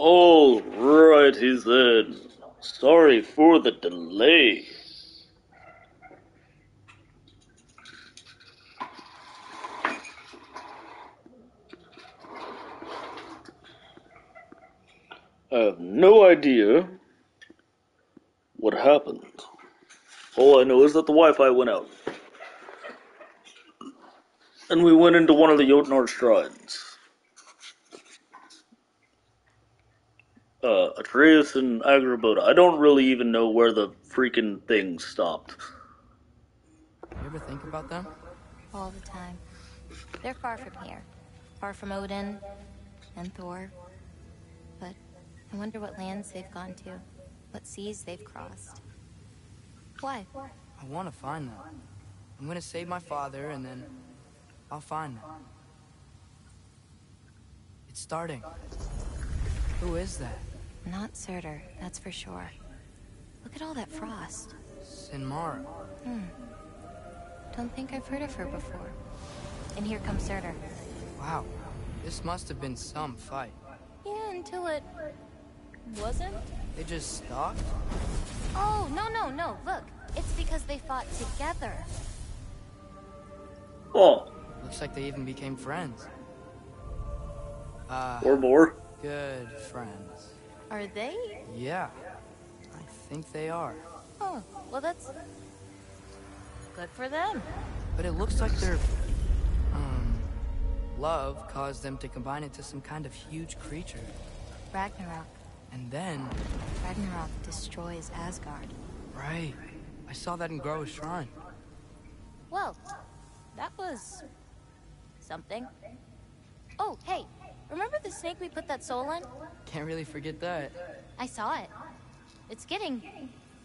Alrighty then. Sorry for the delay. I have no idea what happened. All I know is that the Wi-Fi went out. And we went into one of the Jotnar shrines. Atreus and Agraboda. I don't really even know where the freaking thing stopped. You ever think about them? All the time. They're far from here. Far from Odin and Thor. But I wonder what lands they've gone to. What seas they've crossed. Why? I want to find them. I'm gonna save my father and then I'll find them. It's starting. Who is that? Not Surtur, that's for sure. Look at all that frost. Sinmara. Don't think I've heard of her before. And here comes Surtur. Wow. This must have been some fight. Yeah, until it... wasn't? They just stopped? Oh, no. Look, it's because they fought together. Oh. Looks like they even became friends. Or more. Good friends. Are they? Yeah. I think they are. Oh, well that's... good for them. But it looks like their... love caused them to combine into some kind of huge creature. Ragnarok. And then... Ragnarok destroys Asgard. Right. I saw that in Groa's shrine. Well, that was... something. Oh, hey, remember the snake we put that soul in? Can't really forget that. I saw it. It's getting...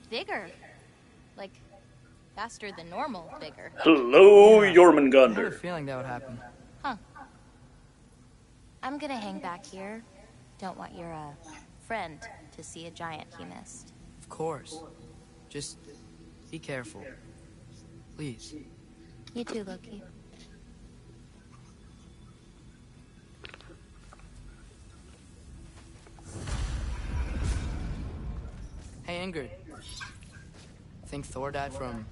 bigger. Like, faster than normal bigger. Hello, Yeah, I had a Jormungandr. feeling that would happen. Huh. I'm gonna hang back here. Don't want your, friend to see a giant he missed. Of course. Just be careful. Please. You too, Loki. Hey, Ingrid. Think Thor died from...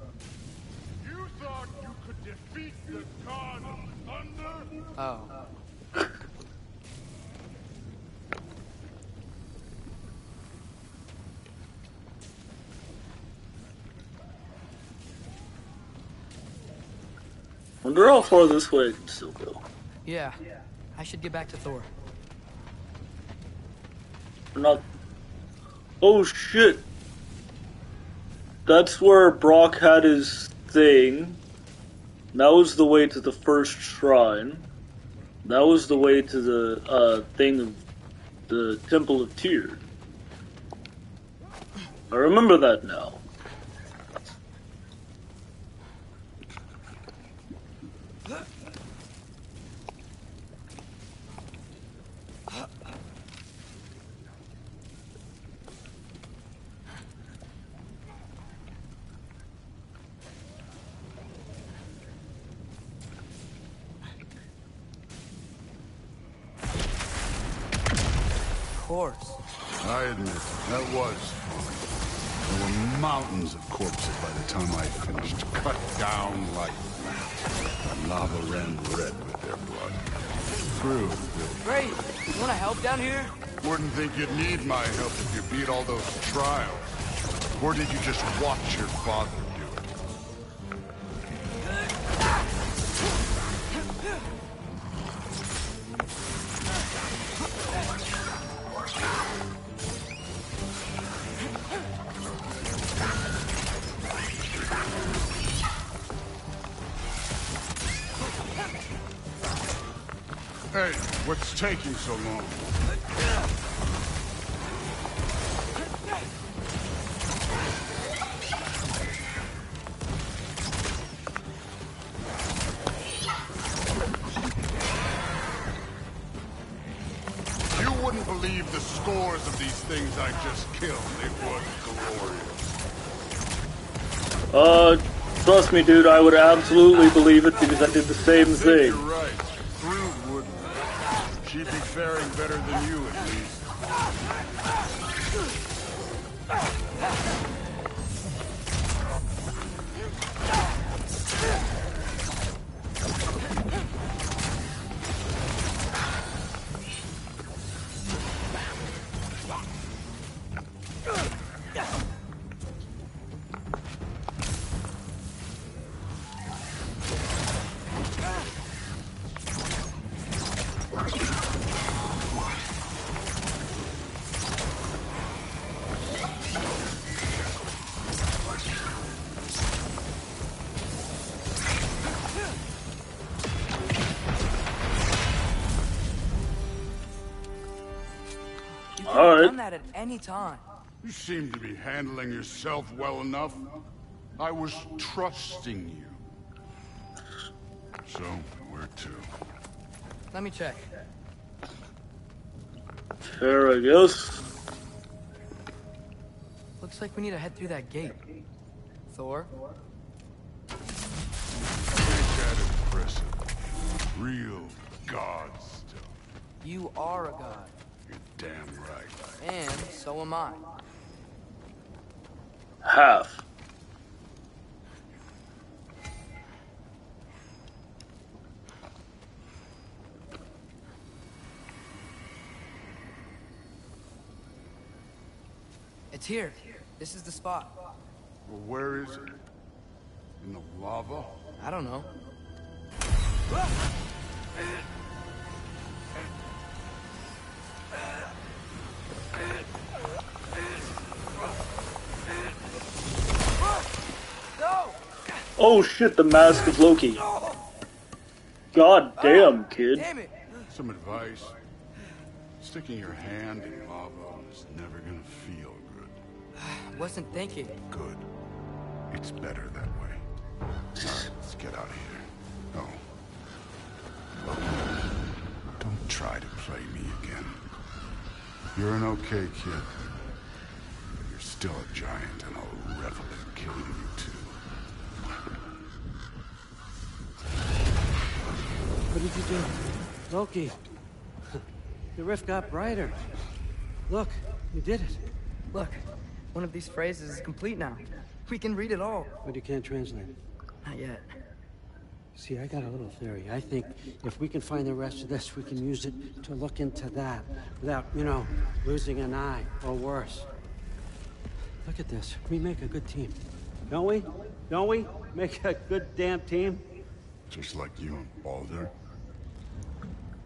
You thought you could defeat the god of thunder? Oh. Wonder how far this way I can still go. Yeah. I should get back to Thor. We're not... Oh shit! That's where Brock had his thing. That was the way to the first shrine. That was the way to the, thing of the Temple of Tyr. I remember that now. Of course. I admit, that was fun. There were mountains of corpses by the time I finished, cut down like that. Lava ran red with their blood. True. Great. You want to help down here? Wouldn't think you'd need my help if you beat all those trials. Or did you just watch your father do it? Hey, what's taking so long? You wouldn't believe the scores of these things I just killed. It was glorious. Trust me, dude, I would absolutely believe it because I did the same I think thing. you're right. Thrud wouldn't. She'd be faring better than you, at least. You could have done that at any time. You seem to be handling yourself well enough. I was trusting you. So, where to? Let me check. There I guess. Looks like we need to head through that gate. Thor? Ain't that impressive? Real god stuff. You are a god. You're damn right. And so am I. Half. It's here. This is the spot. Well, where is it? In the lava? I don't know. Oh shit, the mask of Loki. God damn, kid. Damn it! Some advice. Sticking your hand in lava is never gonna feel good. Wasn't thinking. Good. It's better that way. Alright, let's get out of here. Oh. Don't try to play me again. You're an okay kid. But you're still a giant, and I'll revel in killing you too. What did you do? Loki. The rift got brighter. Look, you did it. Look, one of these phrases is complete now. We can read it all. But you can't translate it. Not yet. See, I got a little theory. I think if we can find the rest of this, we can use it to look into that without, you know, losing an eye or worse. Look at this. We make a good team. Don't we? Don't we? Make a good damn team? Just like you and Baldur.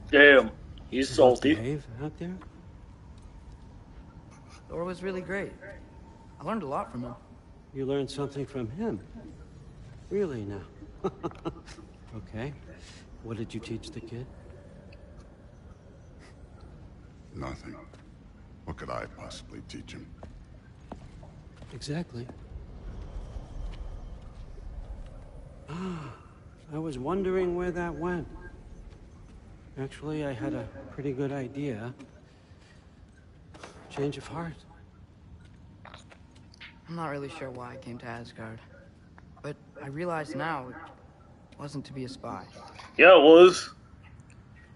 Damn. He's salty. Dave out there? Thor was really great. I learned a lot from him. You learned something from him. Really now? Okay. What did you teach the kid? Nothing. What could I possibly teach him? Exactly. I was wondering where that went. Actually, I had a pretty good idea. Change of heart. I'm not really sure why I came to Asgard. But I realize now it wasn't to be a spy. Yeah, it was.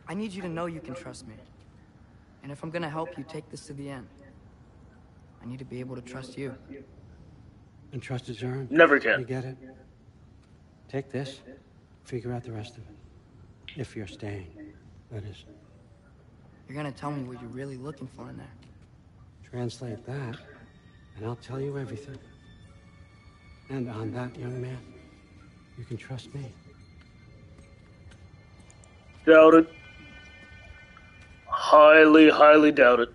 I need you to know you can trust me. And if I'm gonna help you take this to the end, I need to be able to trust you. And trust is earned. Never You can. get it? Take this, figure out the rest of it. If you're staying, that is. You're gonna tell me what you're really looking for in there. Translate that, and I'll tell you everything. And on that, young man, you can trust me. Doubt it. Highly, highly doubt it.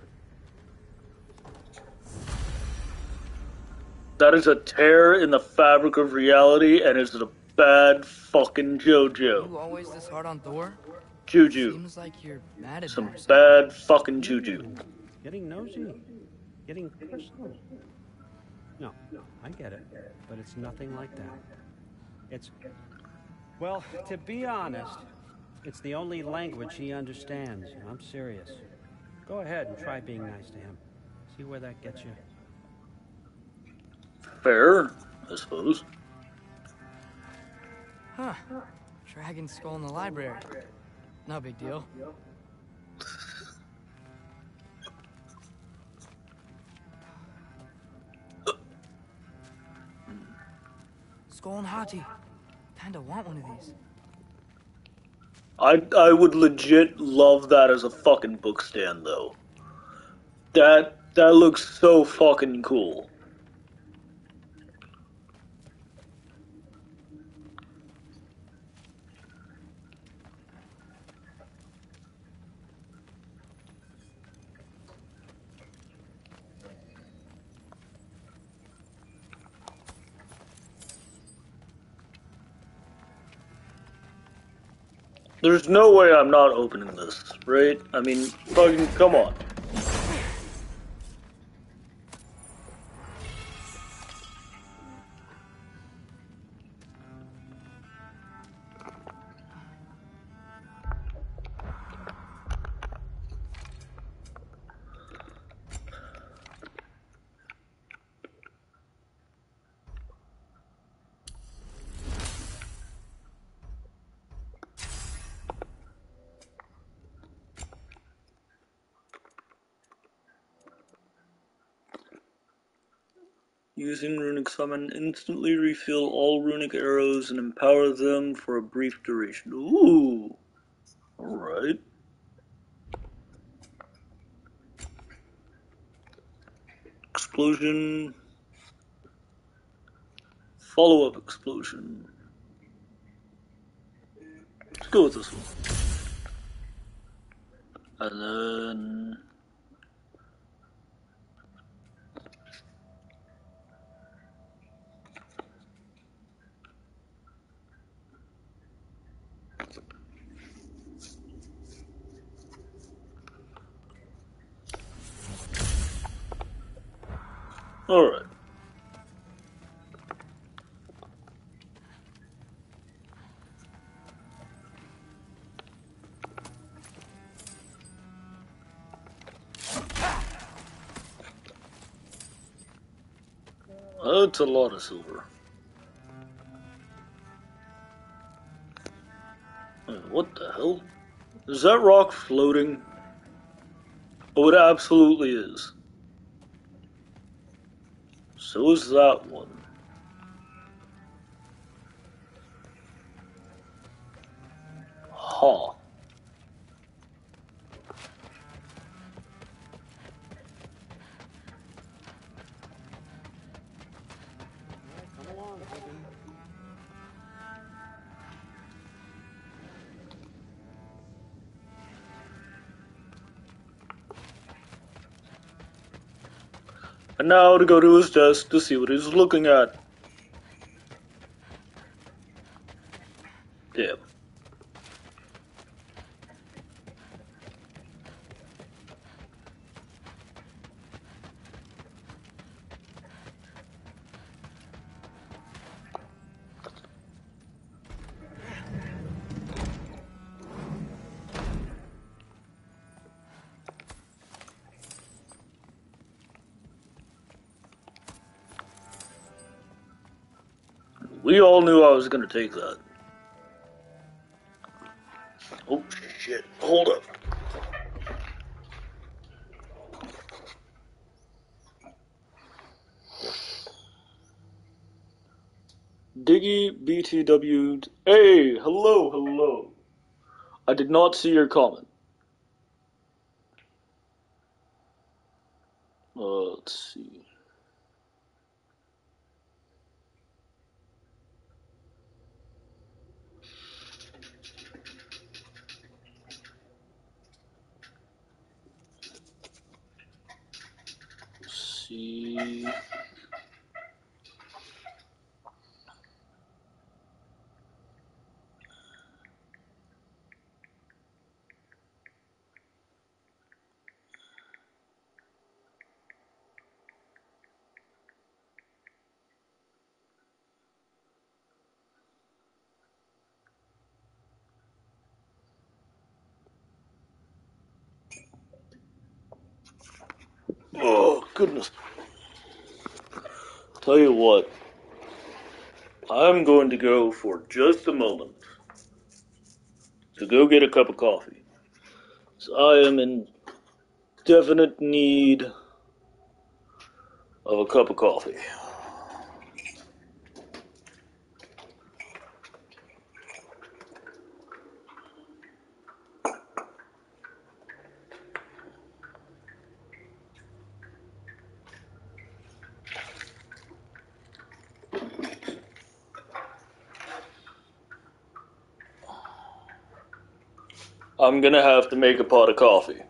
That is a tear in the fabric of reality, and is a bad fucking JoJo. You always this hard on Thor? Juju. Seems like you're mad at Some him or something. bad fucking juju. Getting nosy. Getting personal. No, I get it. But it's nothing like that. It's... Well, to be honest, it's the only language he understands. I'm serious. Go ahead and try being nice to him. See where that gets you. Fair, I suppose. Huh. Dragon skull in the library. No big deal. Skull and Haji. Kinda want one of these. I would legit love that as a fucking book stand, though. That looks so fucking cool. There's no way I'm not opening this, right? I mean, fucking come on. Using Runic Summon, instantly refill all runic arrows and empower them for a brief duration. Ooh! Alright. Explosion. Follow-up explosion. Let's go with this one. And then... Alright. That's a lot of silver. What the hell? Is that rock floating? Oh, it absolutely is. So is that one. Huh. Come along, Hogan. And now to go to his desk to see what he's looking at. Damn. We all knew I was gonna take that. Oh shit, hold up. Diggy BTW. Hey, hello. I did not see your comment. Let's see. See. Oh, goodness. Tell you what. I'm going to go for just a moment to go get a cup of coffee. So I am in definite need of a cup of coffee. I'm gonna have to make a pot of coffee.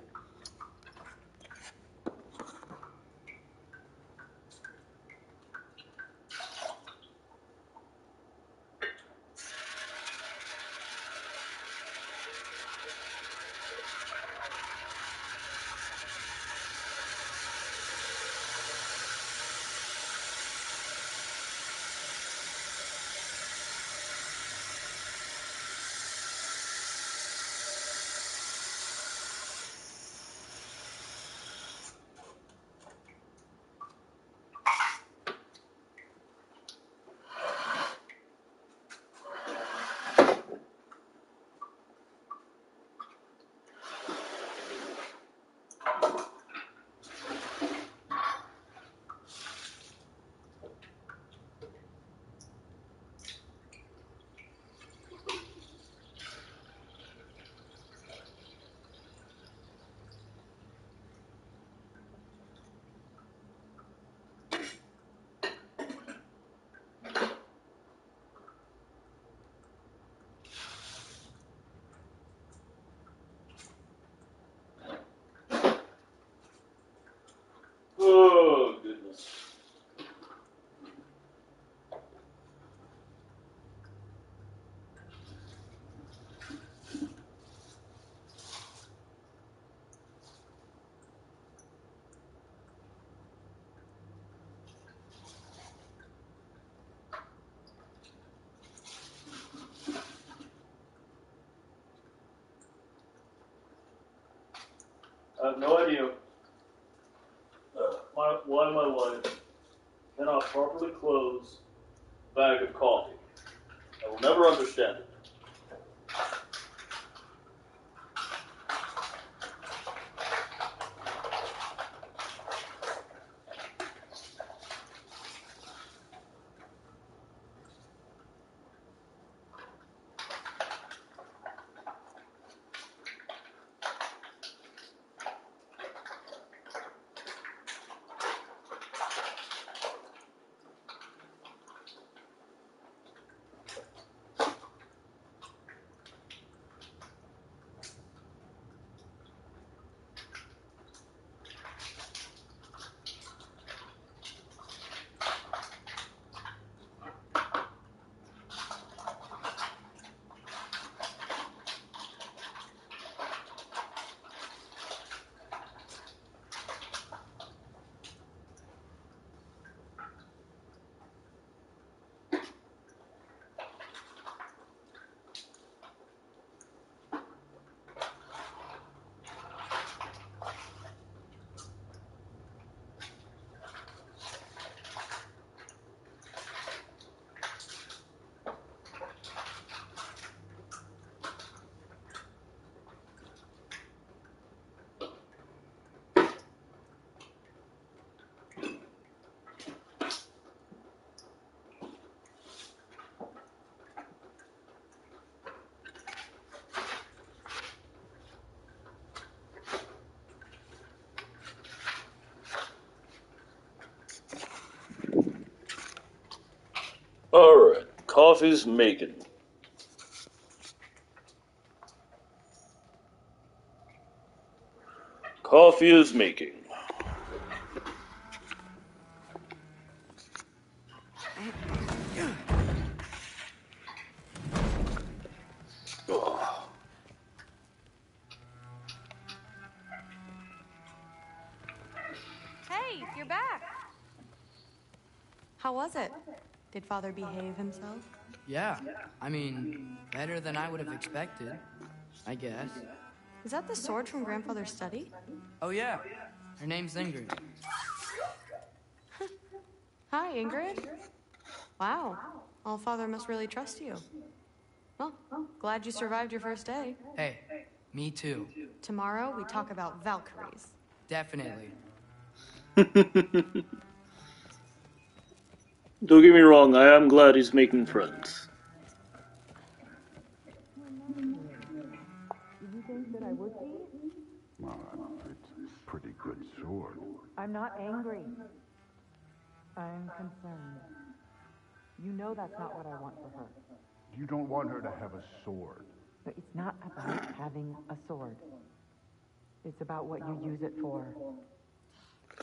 Oh, goodness. I have no idea why my wife cannot properly close a bag of coffee. I will never understand it. Alright, coffee's making. Coffee is making. Hey, you're back. How was it? Did Father behave himself? Yeah, I mean, better than I would have expected, I guess. Is that the sword from Grandfather's study? Oh yeah, her name's Ingrid. Hi, Ingrid. Wow, All-Father must really trust you. Well, glad you survived your first day. Hey, me too. Tomorrow, we talk about Valkyries. Definitely. Don't get me wrong, I am glad he's making friends. Well, it's a pretty good sword. I'm not angry. I'm concerned. You know that's not what I want for her. You don't want her to have a sword. But it's not about having a sword. It's about what you use it for.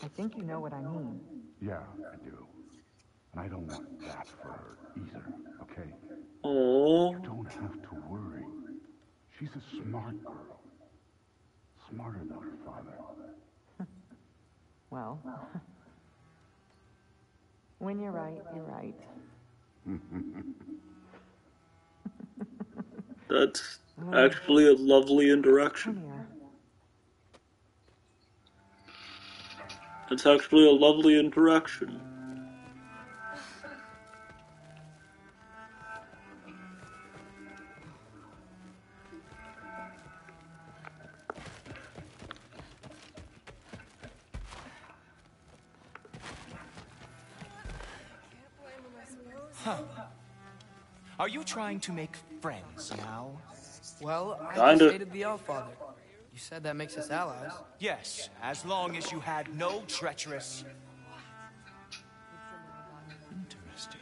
I think you know what I mean. Yeah, I do. And I don't want that for her either, okay? Oh, You don't have to worry. She's a smart girl. Smarter than her father. Well, when you're right, you're right. that's actually a lovely Come interaction. here. It's actually a lovely interaction. Are you trying to make friends now? Well, I Kinda. just hated the Allfather. You said that makes us allies. Yes, as long as you had no treacherous... Interesting.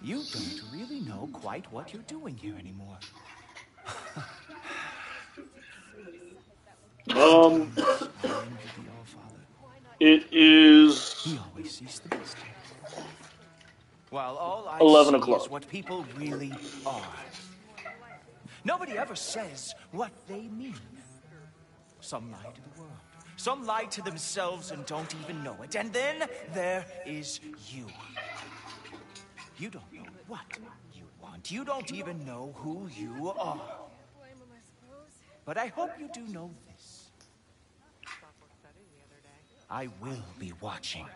You don't really know quite what you're doing here anymore. I envy the Allfather. It is He always sees the best here. While all I 11 see o'clock. is what people really are. Nobody ever says what they mean. Some lie to the world. Some lie to themselves and don't even know it. And then there is you. You don't know what you want. You don't even know who you are. But I hope you do know this. I will be watching.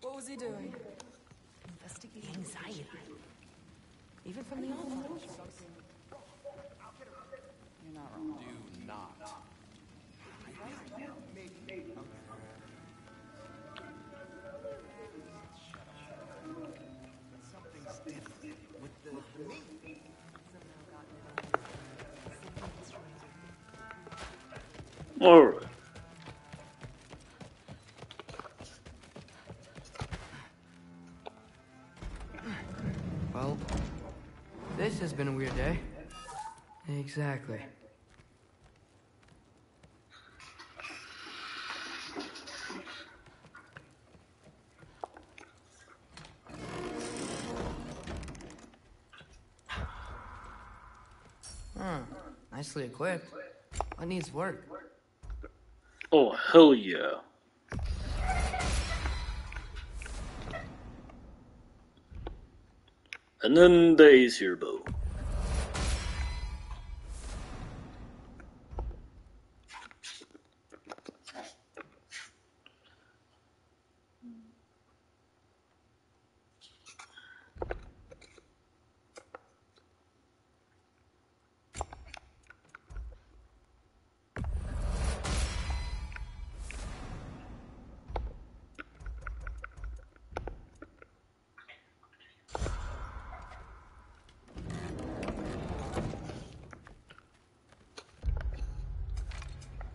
What was he doing? Investigating anxiety. Even from the Allfather. You're not wrong. Do not. Something's different with the me. alright. Well, this has been a weird day. Exactly. Nicely equipped. What needs work? Oh, hell yeah. And then the Aesir bow.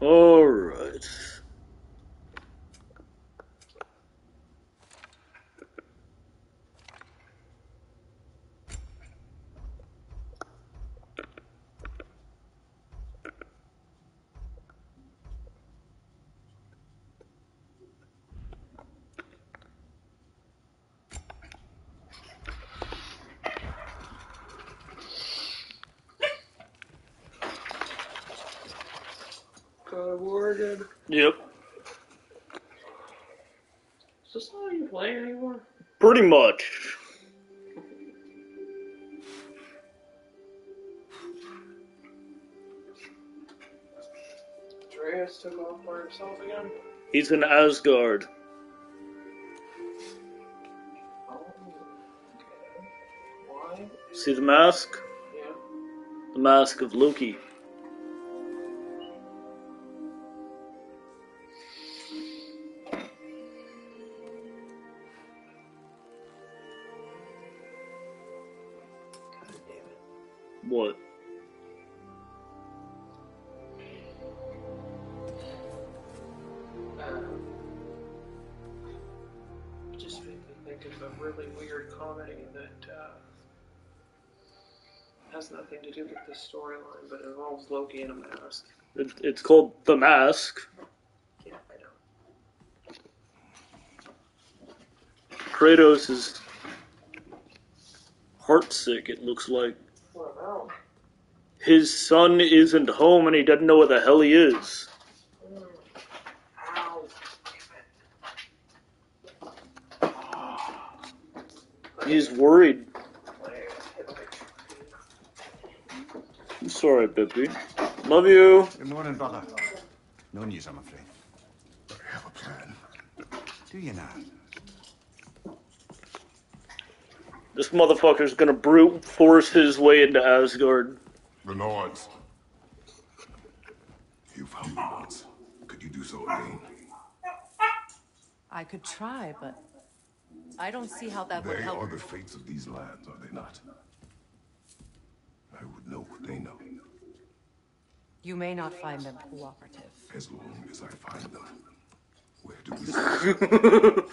Alright. God of War again? Yep. Is this not you playing anymore? Pretty much. Atreus took off by himself again? He's in Asgard. Oh, okay. Why? See the mask? Yeah. The mask of Loki. God damn it. What? Just made me think of a really weird comedy that has nothing to do with the storyline, but it involves Loki in a mask. It's called The Mask. Yeah, I know. Kratos is heartsick, it looks like. What about? His son isn't home and he doesn't know where the hell he is. Ow. He's worried. I'm sorry, Bippy. Love you. Good morning, brother. No news, I'm afraid. I have a plan. Do you now? This motherfucker's gonna brute force his way into Asgard. The Nords. You found me once. Could you do so again? I could try, but I don't see how that would They help. are the fates of these lands, are they not? I would know what they know. You may not find them cooperative. As long as I find them. Where do we start?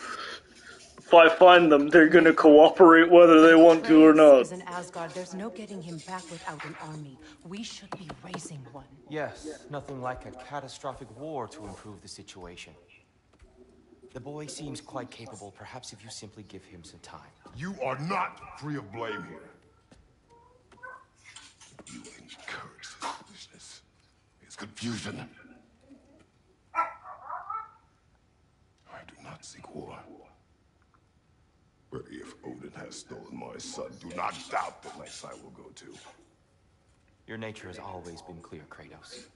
If I find them, they're gonna cooperate whether they want to or not. Is in Asgard. There's no getting him back without an army. We should be raising one. Yes, nothing like a catastrophic war to improve the situation. The boy seems quite capable, perhaps if you simply give him some time. You are not free of blame here. You encourage this foolishness. It's confusion. I do not seek war. But if Odin has stolen my son, do not doubt the lengths I will go to. Your nature has always been clear, Kratos.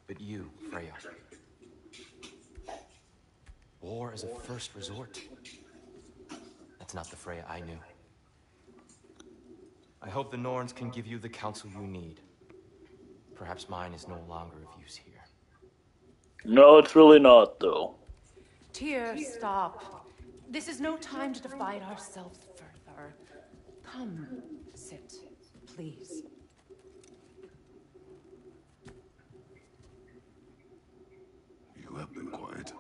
But you, Freya. War is a first resort. That's not the Freya I knew. I hope the Norns can give you the counsel you need. Perhaps mine is no longer of use here. No, it's really not, though. Tyr, stop. This is no time to divide ourselves further. Come, sit, please. You have been quiet.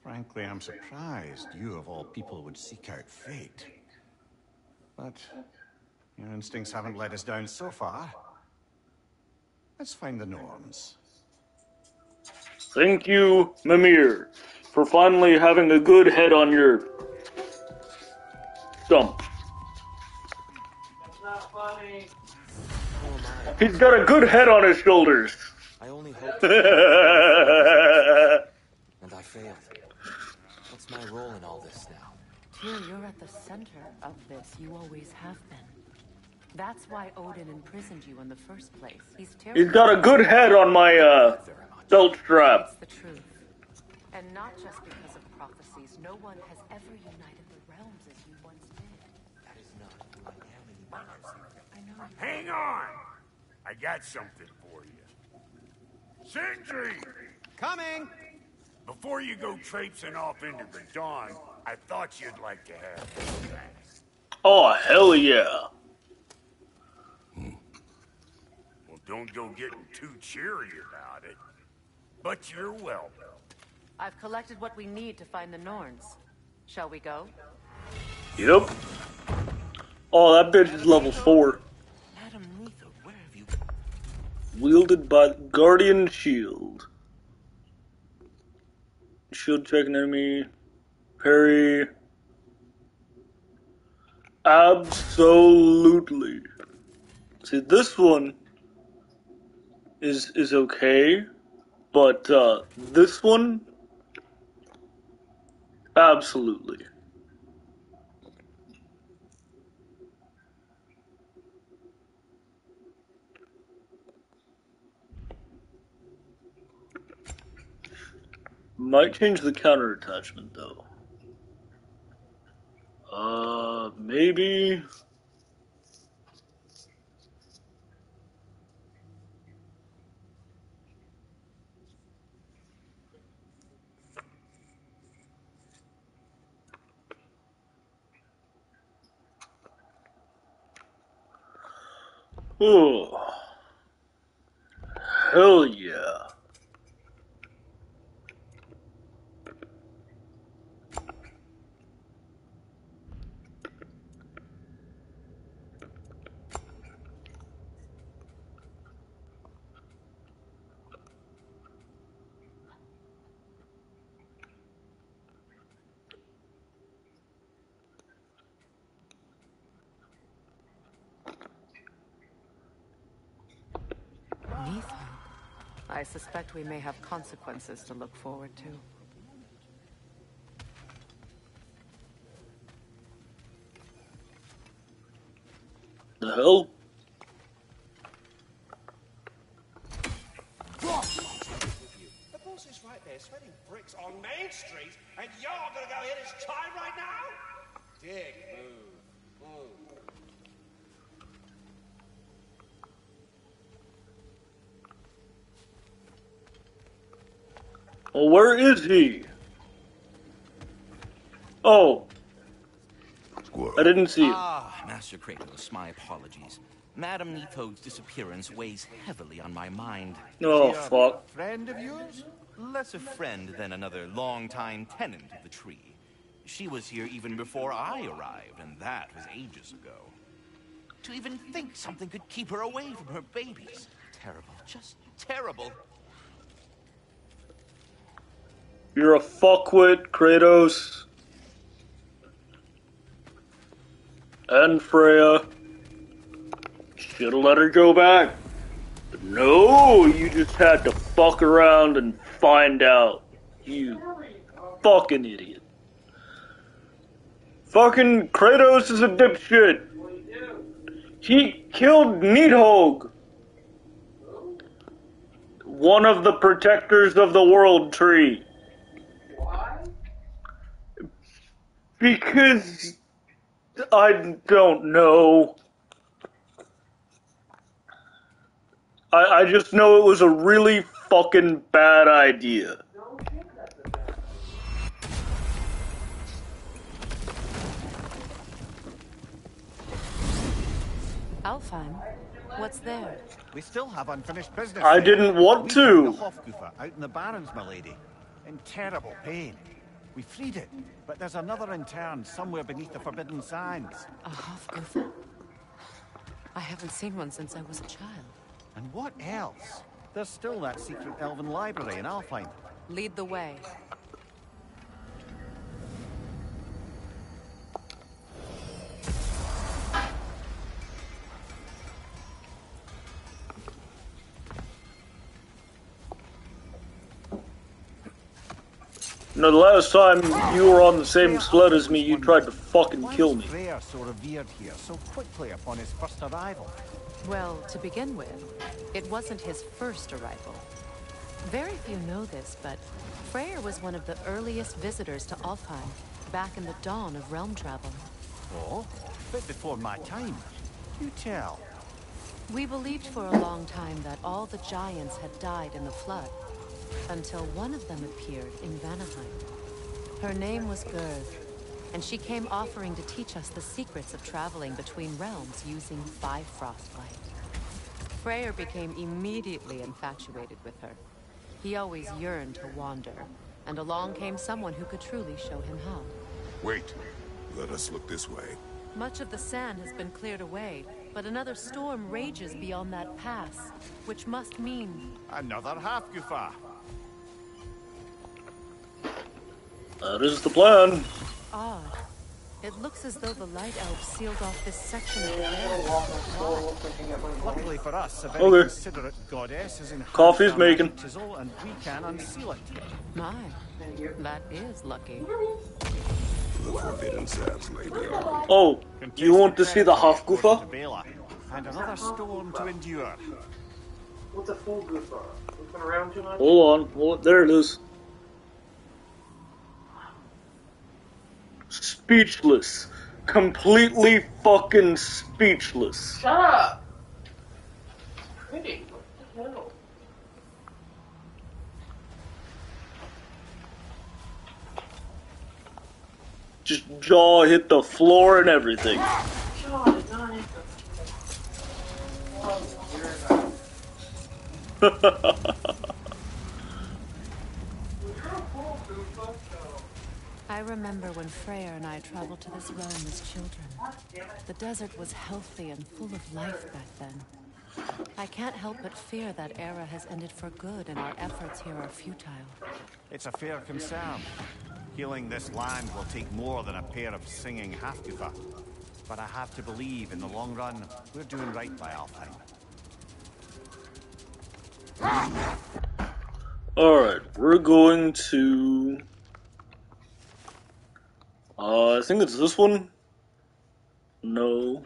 Frankly, I'm surprised you, of all people, would seek out fate. But your instincts haven't let us down so far. Let's find the Norns. Thank you, Mimir, for finally having a good head on your stump. That's not funny. He's got a good head on his shoulders. I only hope and I failed. What's my role in all this now? Tyr, you're at the center of this. You always have been. That's why Odin imprisoned you in the first place. He's terrible. He's got a good head on my belt strap. It's the truth. And not just because of prophecies. No one has ever united the realms as you once did. That is not who I am anymore. I know. Hang on! I got something for you. Sindri! Coming! Before you go traipsing off into the dawn, I thought you'd like to have this back. Oh, hell yeah. Well, don't go getting too cheery about it. But you're welcome. I've collected what we need to find the Norns. Shall we go? Yep. Oh, that bitch is level 4. Madam Neither, where have you... Wielded by the Guardian Shield. Shield check an enemy. Parry. Absolutely. See, this one is okay, but this one, absolutely. Might change the counter attachment though. Maybe. Oh, hell yeah. I suspect we may have consequences to look forward to. The hell? The boss is right there, sweating bricks on Main Street, and you're gonna go hit his time right now? Dick move. Well, where is he? Oh. I didn't see him. Ah, Master Kratos, my apologies. Madame Nitho's disappearance weighs heavily on my mind. Oh, fuck. Friend of yours? Less a friend than another long-time tenant of the tree. She was here even before I arrived, and that was ages ago. To even think something could keep her away from her babies. Terrible, just terrible. You're a fuckwit, Kratos. And Freya. Should've let her go back. But no, you just had to fuck around and find out. You fucking idiot. Fucking Kratos is a dipshit. He killed Nidhogg. One of the protectors of the world tree. Because I don't know. I just know it was a really fucking bad idea. Alfheim, what's there? We still have unfinished business. I didn't want to. We found the Hofgufa out in the Barrens, milady. In terrible pain. We freed it, but there's another intern somewhere beneath the Forbidden Sands. A Hofgufa? I haven't seen one since I was a child. And what else? There's still that secret elven library in Alfheim. Lead the way. No, the last time you were on the same sled as me, you tried to fucking kill me. Freya so revered here so quickly upon his first arrival? Well, to begin with, it wasn't his first arrival. Very few know this, but Freyr was one of the earliest visitors to Alfheim, back in the dawn of realm travel. Oh, a bit before my time. You tell. We believed for a long time that all the giants had died in the flood, until one of them appeared in Vanaheim. Her name was Gerd, and she came offering to teach us the secrets of traveling between realms using Bifrost light. Freyr became immediately infatuated with her. He always yearned to wander, and along came someone who could truly show him how. Wait, let us look this way. Much of the sand has been cleared away, but another storm rages beyond that pass, which must mean... Another Hofgufa. That is the plan. Odd. It looks as though the Light Elves sealed off this section of the land. Luckily for us, a very Okay. considerate goddess is in Coffee's making. chisel, and we can unseal it. My, that is lucky. The Forbidden Sands lay beyond. Oh, you want to see the Hofgufa? Bela, and another storm to endure. What's a full goof on? It's been around too much? Hold on. Oh, there it is. Speechless. Completely fucking speechless. Shut up! Pretty. What the hell? Just jaw hit the floor and everything. Jaw did not hit I remember when Freyr and I traveled to this realm as children. The desert was healthy and full of life back then. I can't help but fear that era has ended for good and our efforts here are futile. It's a fair concern. Healing this land will take more than a pair of singing Hofgufa. But I have to believe in the long run, we're doing right by Alfheim. Alright, we're going to... I think it's this one? No.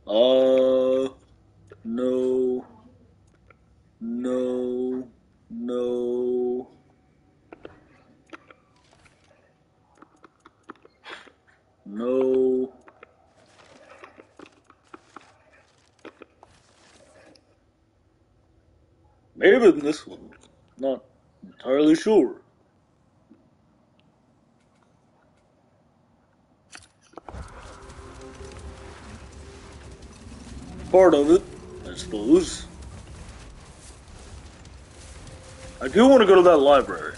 No. No. No. No. Maybe in this one. Not entirely sure. Part of it, I suppose. I do want to go to that library.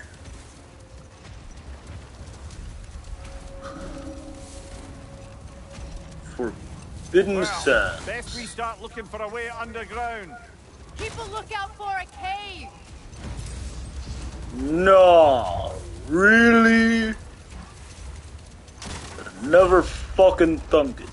Forbidden Sands. Best we start looking for a way underground. Keep a lookout for a cave! No, really? Never fucking thunk it.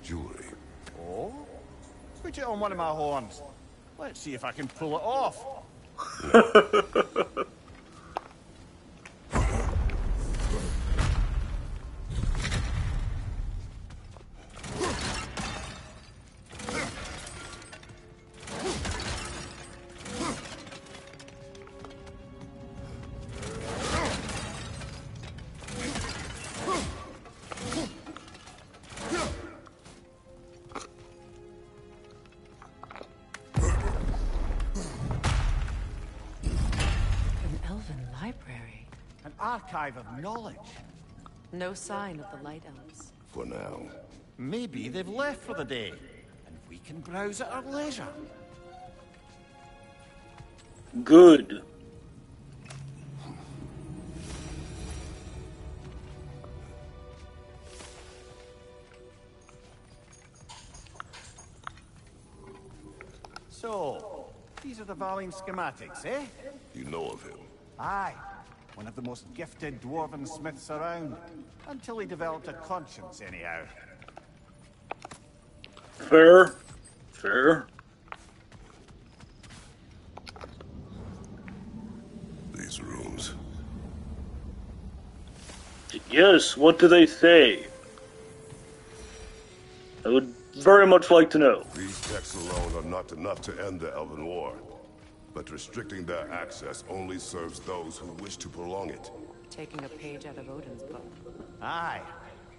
Jewelry. Oh? Put it on one of my horns. Let's see if I can pull it off. An archive of knowledge. No sign of the Light Elves. For now. Maybe they've left for the day, and we can browse at our leisure. Good. So, these are the Valine schematics, eh? You know of him? Aye. One of the most gifted dwarven smiths around. Until he developed a conscience, anyhow. Fair. Fair. These rooms. Yes, what do they say? I would very much like to know. These texts alone are not enough to end the Elven War. But restricting their access only serves those who wish to prolong it. Taking a page out of Odin's book. Aye.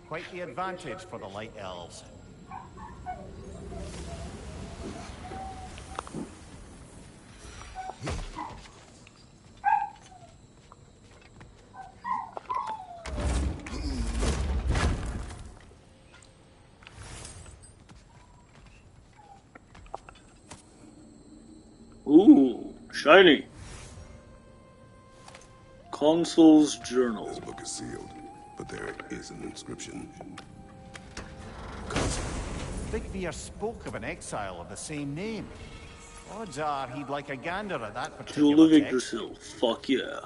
Quite the advantage for the Light Elves. Ooh, shiny. Consul's Journal. This book is sealed, but there is an inscription. Vigvir spoke of an exile of the same name. Odds are he'd like a gander at that To particular living text. yourself. Fuck yeah.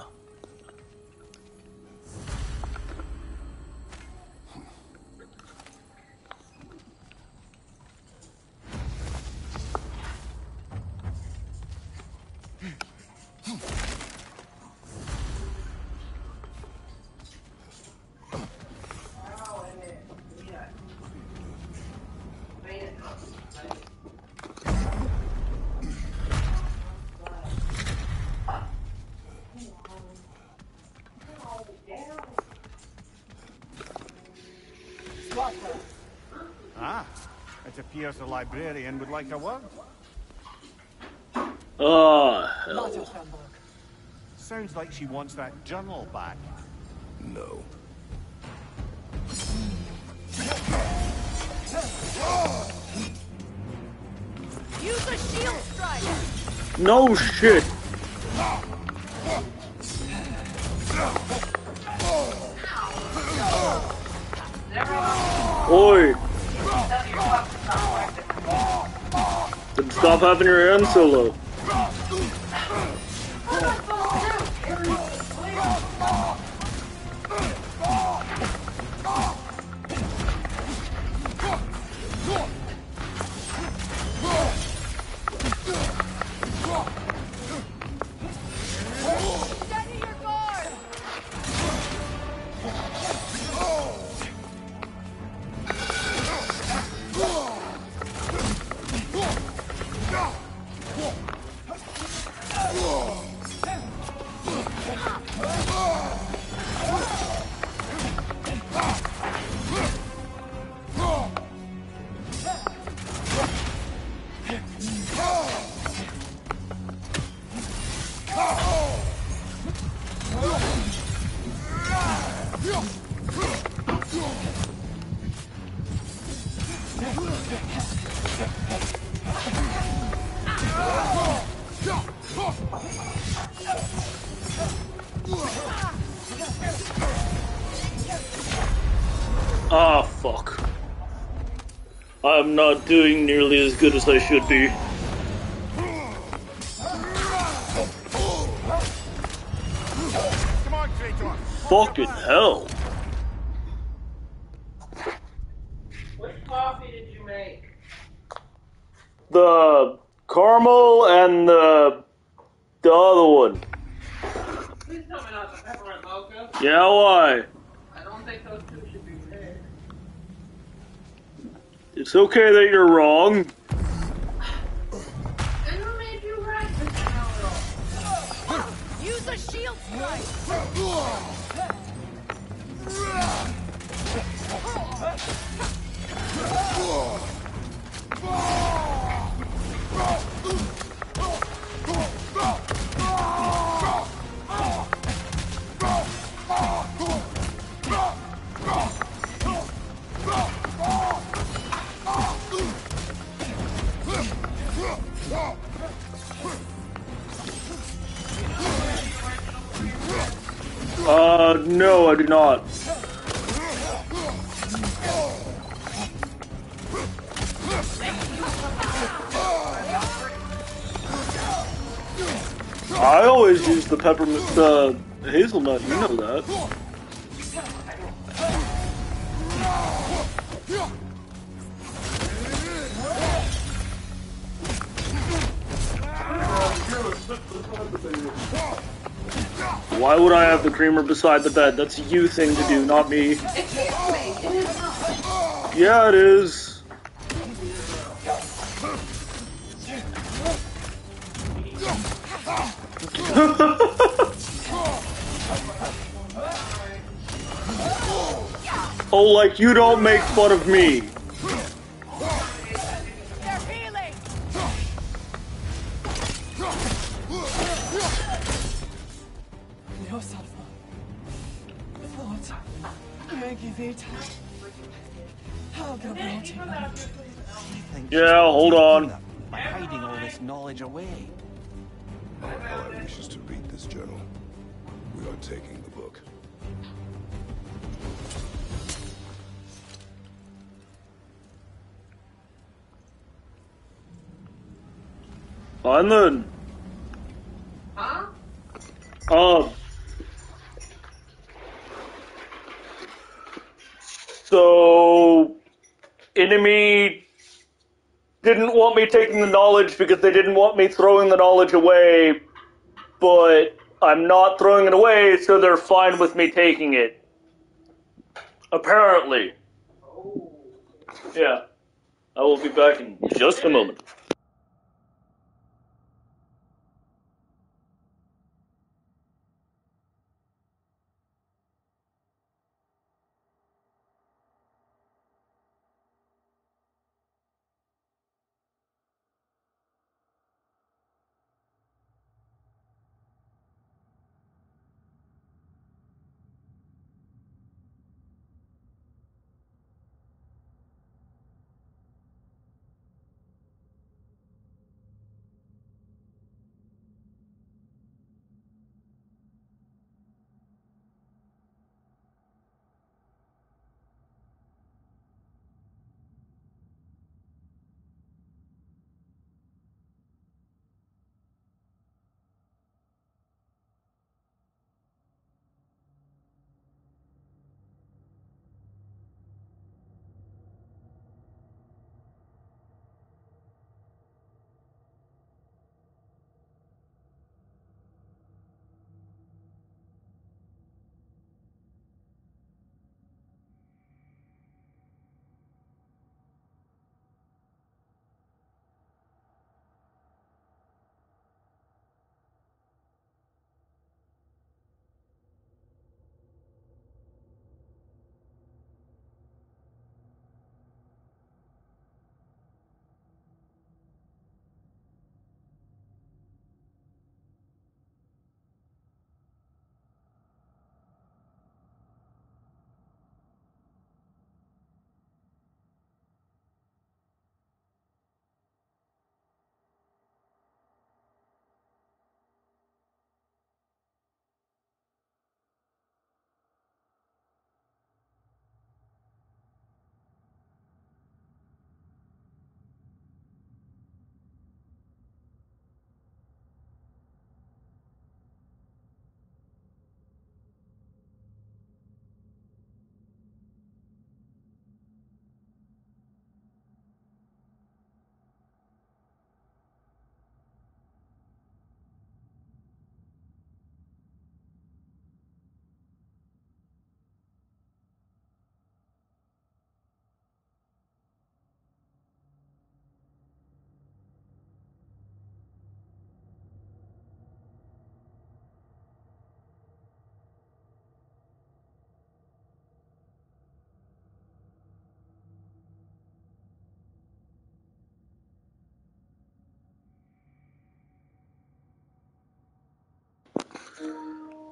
Ah, it appears the librarian would like a word. Ah, hell. Sounds like she wants that journal back. No. Use a shield strike! No shit! Oi! Then stop having your hands so low. Steady your guard! Ah, fuck. I'm not doing nearly as good as I should be. Come on, Kratos. Fucking hell. What coffee did you make? The caramel and the other one. Please tell me not the peppermint mocha. Yeah, why? I don't think those two should be made. It's okay that you're wrong. And who made you right, Mr. Know-it-all? Use a shield strike! No, I do not. I always use the peppermint, the hazelnut, you know that. Why would I have the creamer beside the bed? That's a you thing to do, not me. Yeah, it is. Oh, like you don't make fun of me. They're healing! Yeah, hold on. By hiding all this knowledge away. Our ally wishes to read this journal. We are taking the book. Fine then. Huh? So, enemy didn't want me taking the knowledge because they didn't want me throwing the knowledge away, but I'm not throwing it away, so they're fine with me taking it. Apparently. Yeah. I will be back in just a moment.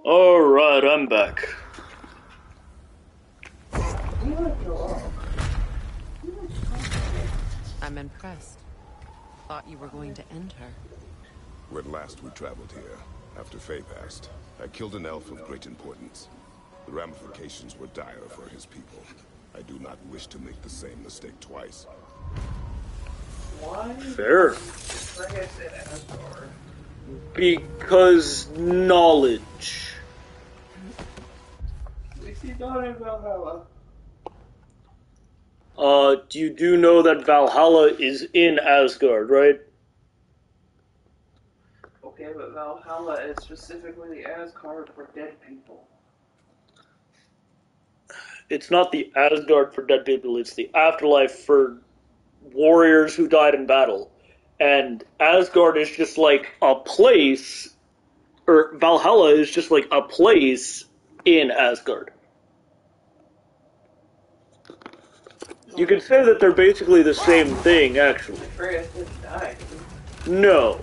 Alright, I'm back. I'm impressed. Thought you were going to end her. When last we traveled here, after Faye passed, I killed an elf of great importance. The ramifications were dire for his people. I do not wish to make the same mistake twice. Why? Fair. Like I said, Asgard. Because knowledge. Is he talking about Valhalla? You do know that Valhalla is in Asgard, right? Okay, but Valhalla is specifically the Asgard for dead people. It's not the Asgard for dead people, it's the afterlife for warriors who died in battle. And Asgard is just like a place, or Valhalla is just like a place in Asgard. You could say that they're basically the same thing, actually. Freya didn't die. No.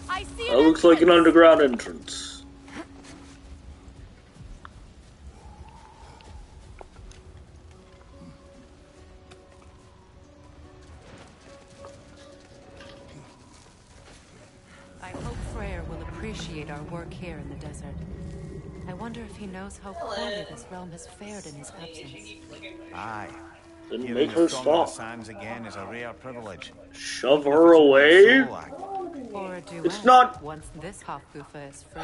I see That looks like an underground entrance. I hope Freyr will appreciate our work here in the desert. I wonder if he knows how poorly this realm has fared in his absence. Aye. Then Hearing make the her song of the stop. sands again is a rare privilege. Shove her away? Or a duet, It's not- once this Hofgufa is free.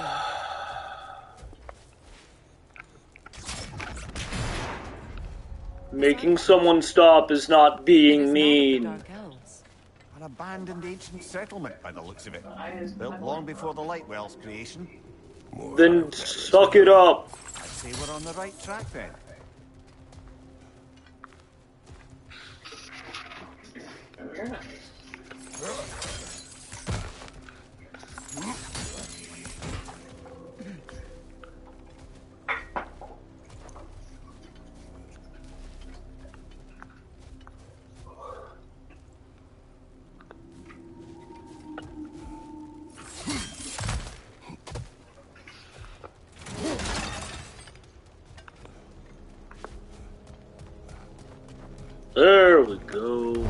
Making someone stop is not being mean. An abandoned ancient settlement by the looks of it. Built long before the Lightwell's creation. Then suck it up. I'd say we're on the right track then. There we go.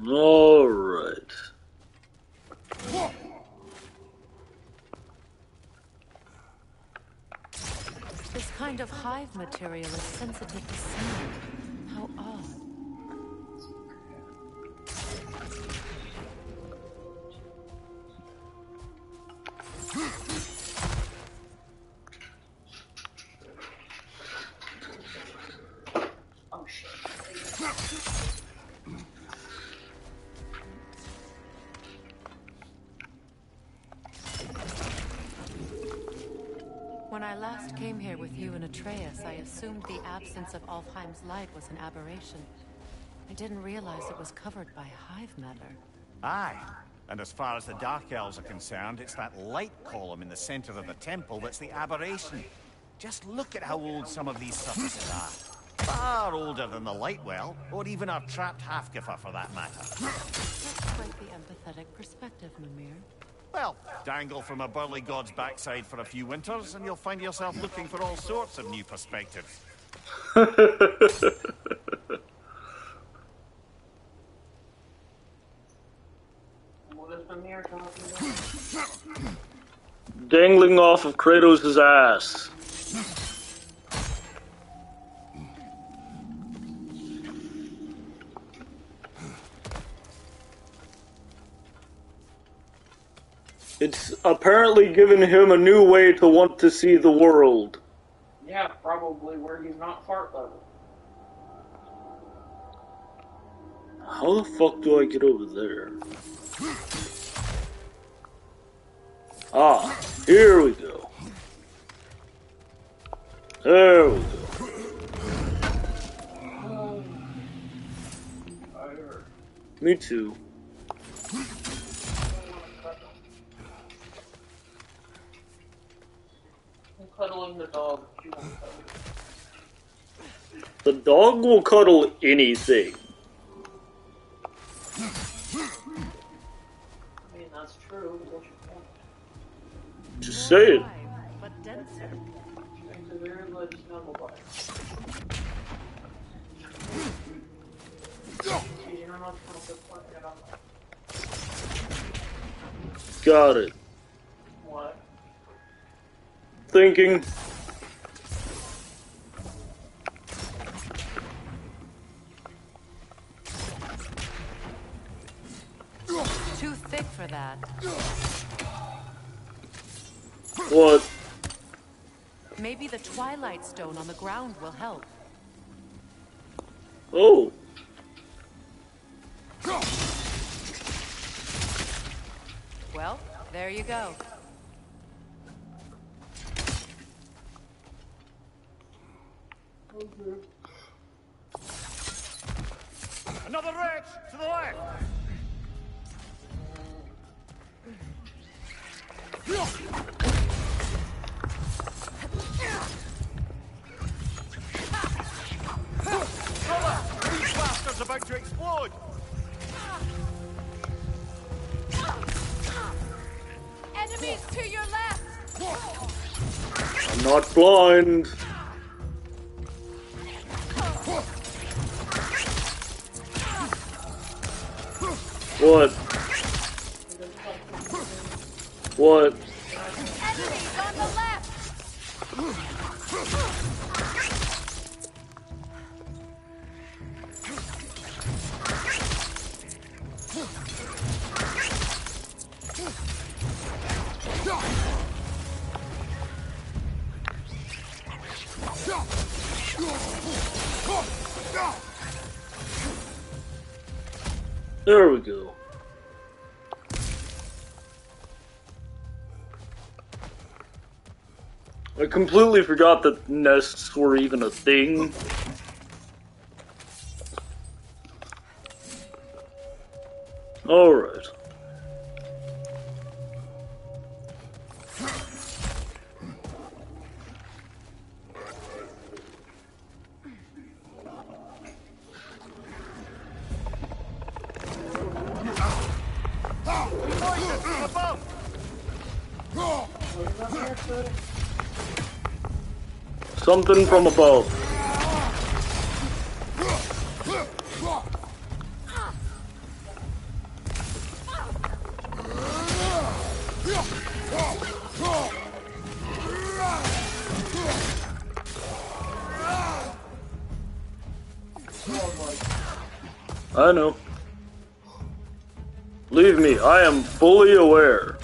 All right. This kind of hive material is sensitive to sound. How odd. Oh shit. When I last came here with you and Atreus, I assumed the absence of Alfheim's light was an aberration. I didn't realize it was covered by hive matter. Aye. And as far as the Dark Elves are concerned, it's that light column in the center of the temple that's the aberration. Just look at how old some of these surfaces are. Far older than the Lightwell, or even our trapped Hafgifa for that matter. That's quite the empathetic perspective, Mimir. Well, dangle from a burly god's backside for a few winters, and you'll find yourself looking for all sorts of new perspectives. What is Mimir talking about? Dangling off of Kratos' ass. It's apparently given him a new way to want to see the world. Yeah, probably where he's not fart level. How the fuck do I get over there? Ah, here we go. There we go. Me too. I'm cuddling the dog. She won't cuddle. The dog will cuddle anything. I mean, that's true. What you want? Just say it. But denser. It's a very good snuggle bite. Got it. What? Thinking. Too thick for that. What? Maybe the Twilight Stone on the ground will help. Oh. Well, there you go. Another wretch to the left. Brother, these bastards about to explode. Enemies to your left! I'm not blind. What? What? Enemies on the left! There we go. I completely forgot that nests were even a thing. Alright. Something from above. I know. Believe me, I am fully aware.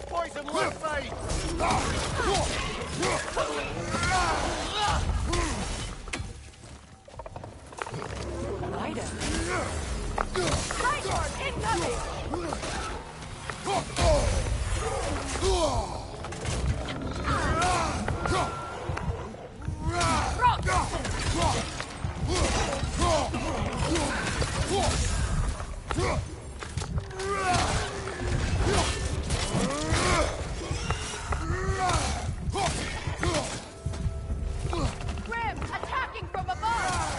Poison left side. Cyborg incoming! Grim attacking from above!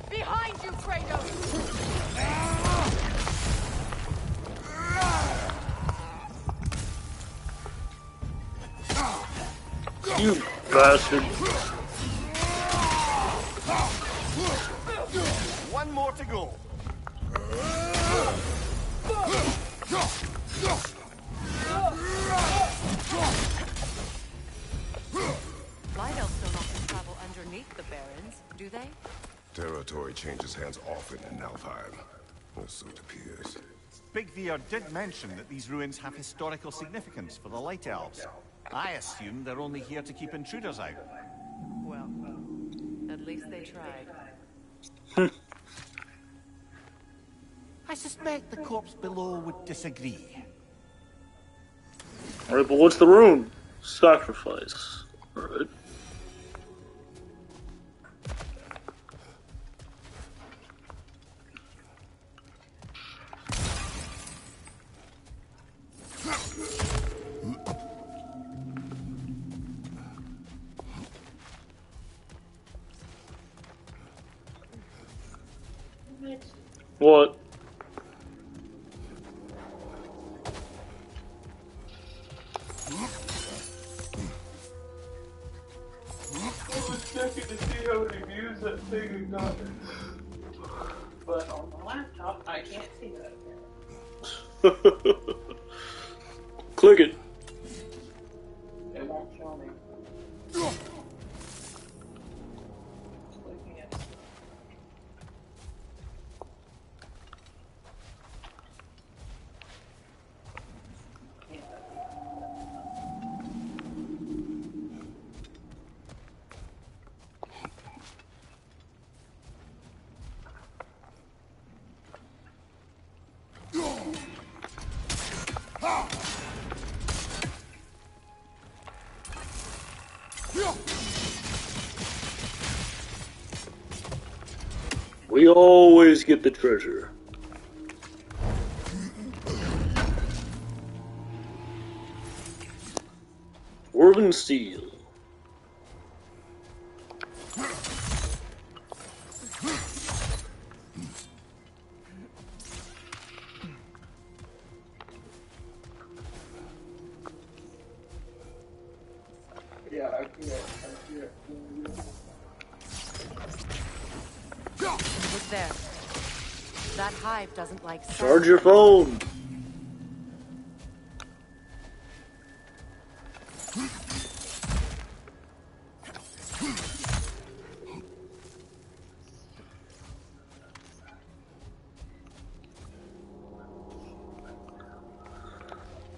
Behind you, Kratos! You bastard. One more to go. meet the Barons, do they? Territory changes hands often in Nalfheim. Or so it appears. Big Veer did mention that these ruins have historical significance for the Light Elves. I assume they're only here to keep intruders out. Well, at least they tried. I suspect the corpse below would disagree. Alright, but what's the rune? Sacrifice. Alright. What? I was checking to see how many views that thing had gotten. But on the laptop, I can't see that. Click it. It won't show me. Clicking it. We always get the treasure. Dwarven Steel. Yeah, I see it. Look there. That hive doesn't like sound. Charge your phone.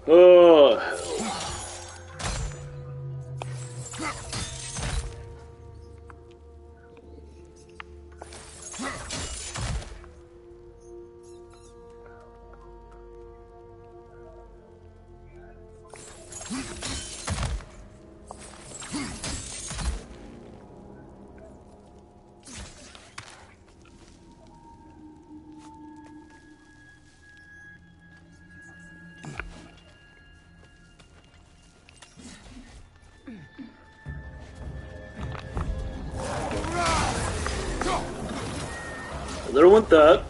Oh, hell. They don't want that.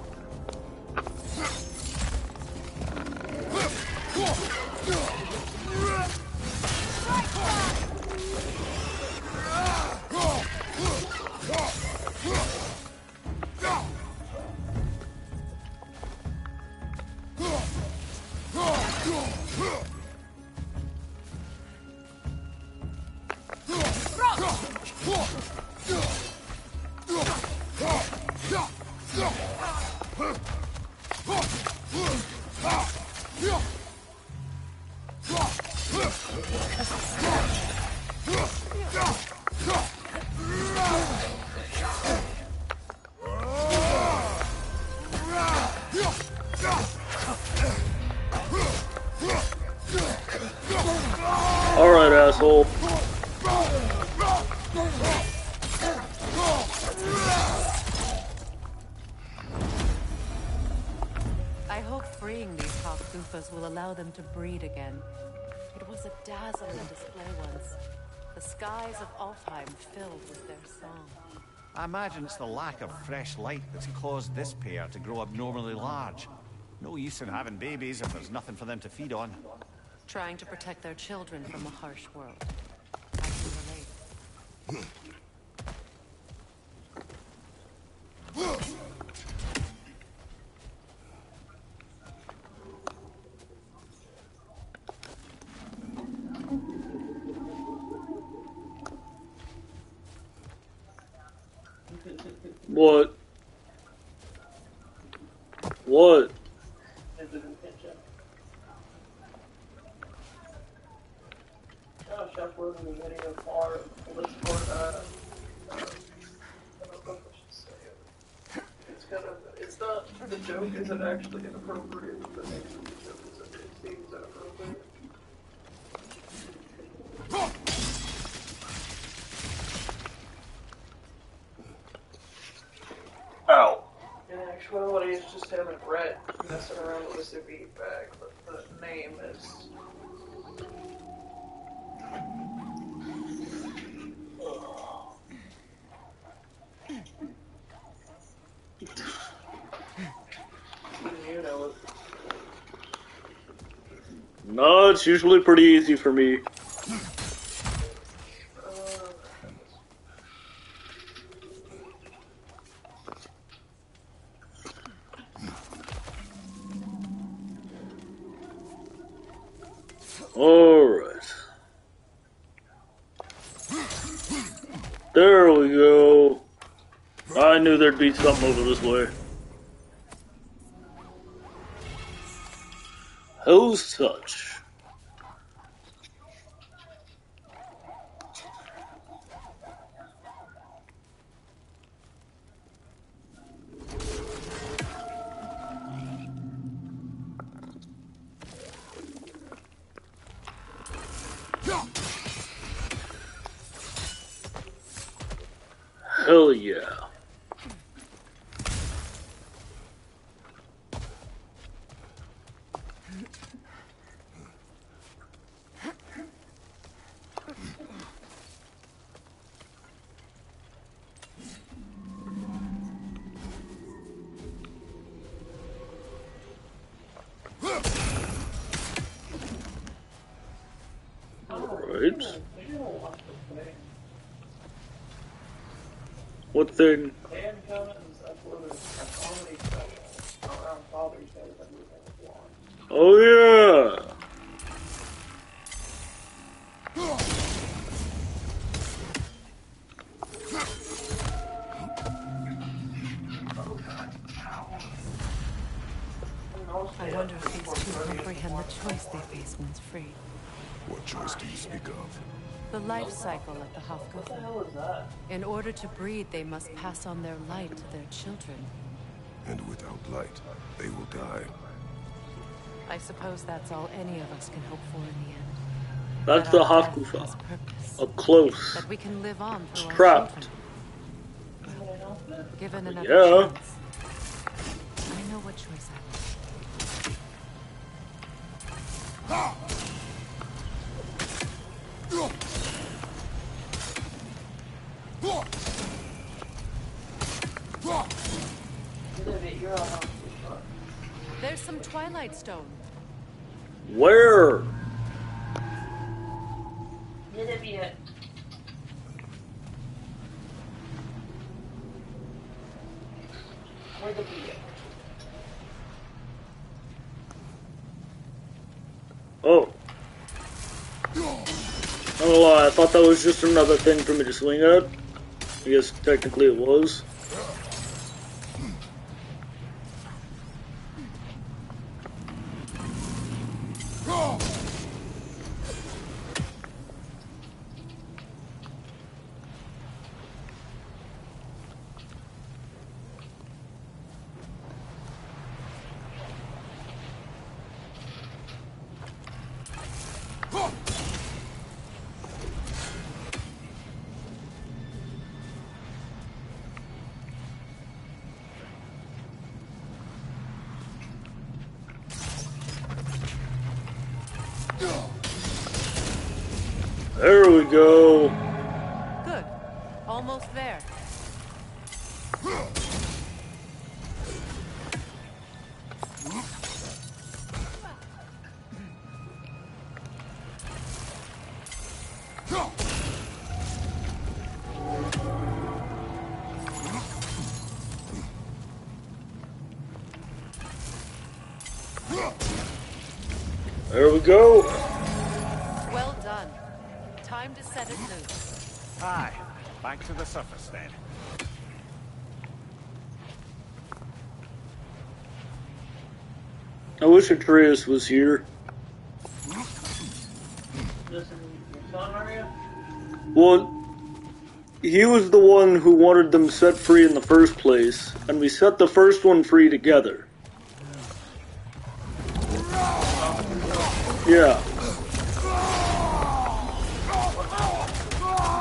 Alright, asshole. I hope freeing these half-goofers will allow them to breed again. It was a dazzling display once. The skies of Alfheim filled with their song. I imagine it's the lack of fresh light that's caused this pair to grow abnormally large. No use in having babies if there's nothing for them to feed on. Trying to protect their children from a harsh world. I can relate. What? What? Gosh, uploading the video far. Let's record, I don't know if I should say it. It's not, the joke isn't actually inappropriate, but the nature of the joke is it seems inappropriate. Ow. In actuality, it's just him and Rhett messing around with a soup eat bag, but the name is... You know it. No, it's usually pretty easy for me. Alright. There we go. I knew there'd be something over this way. Hell's Touch. Hell yeah. Alright. What thing? Dan Cummins uploaded a comedy special around Father's Day that he was on. Oh yeah! I wonder if these two comprehend the choice they face once free. What choice do you speak of? The life cycle of the Hafguth. What the hell is that? In order to breed, they must pass on their light to their children. And without light, they will die. I suppose that's all any of us can hope for in the end. That's That the our death Hafguth. has purpose. Up close. That we can live on through our Trapped. children. Given another Yeah. chance, I know what choice I will. There's some Twilight Stone. Where? Idiot. Where the video? Oh. Not gonna lie, I thought that was just another thing for me to swing at. I guess technically it was. There we go. Good. Almost there. There we go. Well done. Time to set it loose. Aye. Back to the surface then. I wish Atreus was here. Well, he was the one who wanted them set free in the first place, and we set the first one free together. Yeah.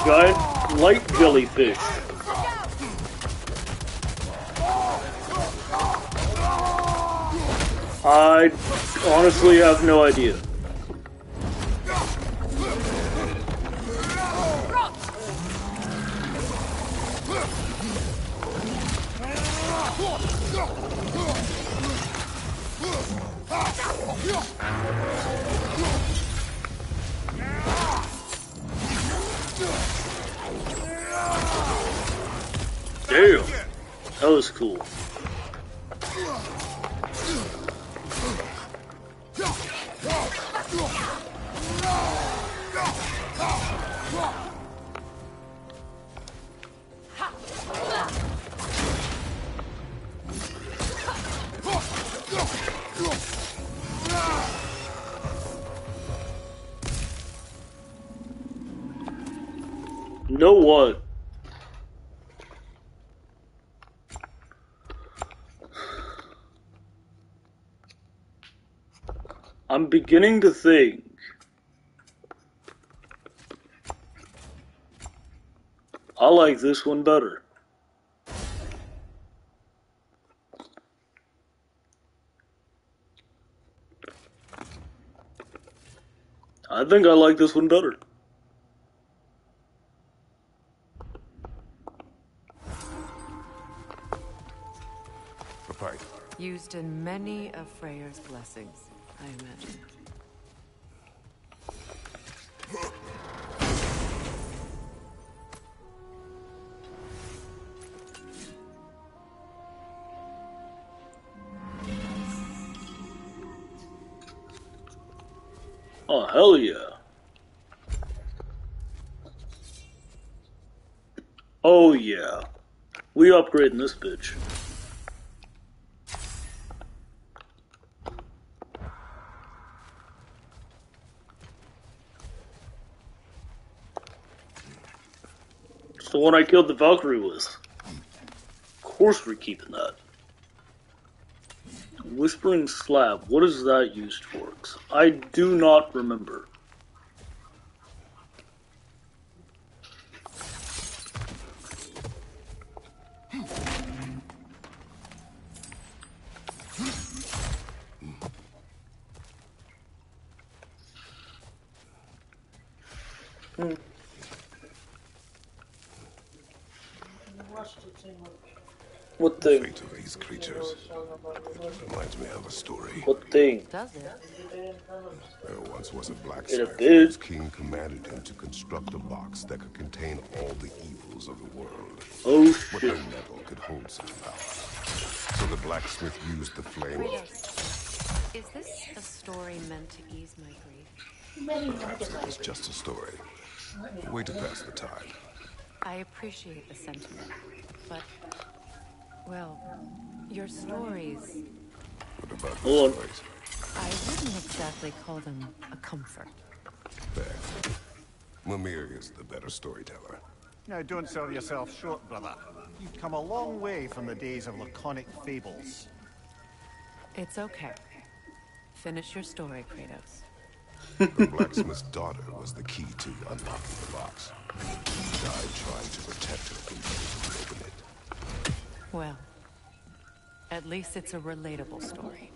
Giant light jellyfish. I honestly have no idea. Damn, that was cool. Know what? I'm beginning to think I like this one better. I think I like this one better. Used in many of Freyr's blessings, I imagine. Oh, hell yeah. Oh yeah. We upgrading this bitch. It's the one I killed the Valkyrie with. Of course we're keeping that. Whispering Slab, what is that used for? 'Cause I do not remember. What thing? The fate of these creatures reminds me of a story. What thing? Does it? There once was a It blacksmith did. whose king commanded him to construct a box that could contain all the evils of the world. Oh What shit. metal could hold such power? So the blacksmith used the flame. Is this a story meant to ease my grief? Perhaps it was just a story. A way to pass the time. I appreciate the sentiment, but, well, your stories, What about Hold the on. stories? I wouldn't exactly call them a comfort. There. Mimir is the better storyteller. Now, don't sell yourself short, brother. You've come a long way from the days of laconic fables. It's okay. Finish your story, Kratos. The blacksmith's daughter was the key to unlocking the box. She died trying to protect her from those who open it. Well, at least it's a relatable story.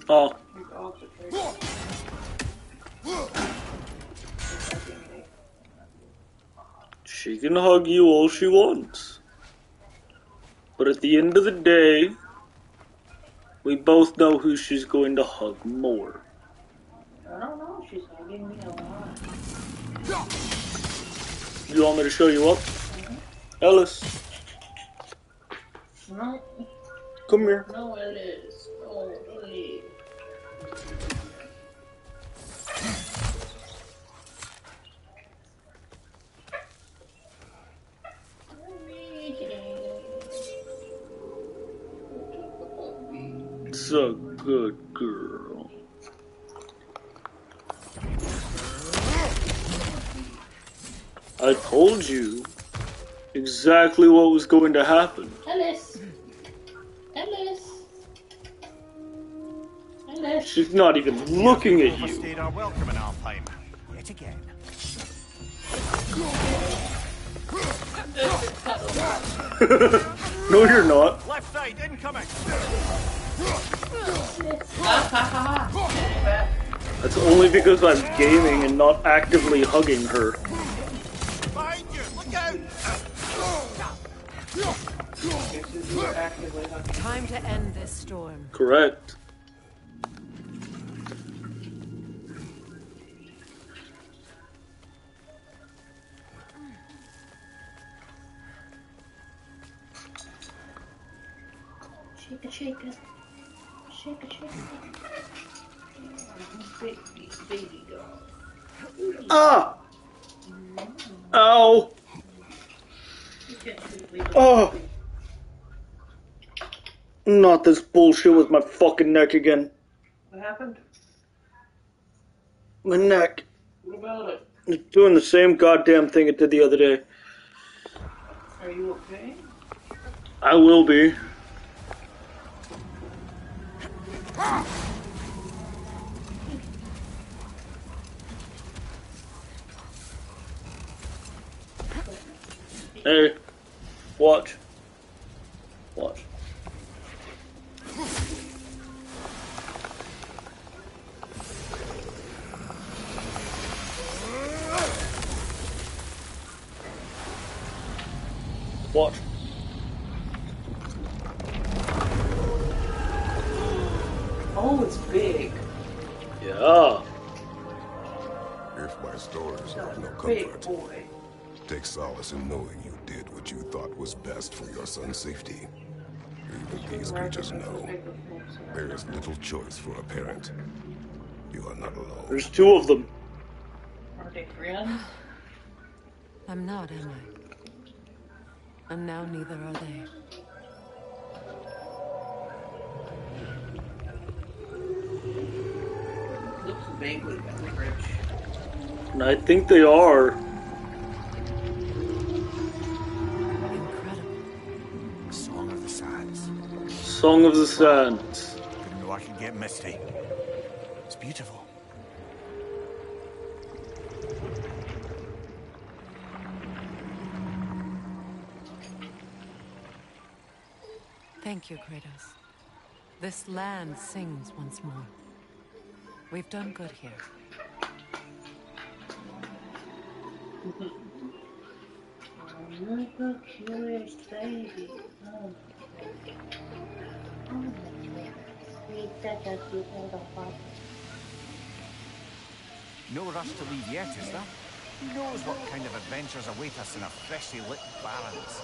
Oh. She can hug you all she wants. But at the end of the day, we both know who she's going to hug more. I don't know, she's hugging me a lot. You want me to show you up? Ellis, No. come here. No, it is. Oh. That's a good girl. I told you exactly what was going to happen. Ellis! Ellis! Ellis! She's not even looking at you. Overstayed our welcome in Alfheim. Yet again. No, you're not. Left side, incoming! That's only because I'm gaming and not actively hugging her. Behind you! Look out! Time to end this storm. Correct. Shake it, shake it. Shake it, shake it. Baby doll. Ah! Ow! Oh! Not this bullshit with my fucking neck again. What happened? My neck. What about it? It's doing the same goddamn thing it did the other day. Are you okay? I will be. Hey, watch. Watch. Watch. Oh, it's big. Yeah. If my stories are no Big comfort, boy. take solace in knowing you did what you thought was best for your son's safety. Even these creatures know there is little choice for a parent. You are not alone. There's two of them. Are they friends? I'm not, am I? And now neither are they. Looks vaguely like rich. And I think they are. Song of the Sands. Song of the Sands. Didn't know I could get misty. It's beautiful. Thank you, Kratos. This land sings once more. We've done good here. Little curious baby. Oh. No rush to leave yet, is there? Who knows what kind of adventures await us in our freshly lit barrens?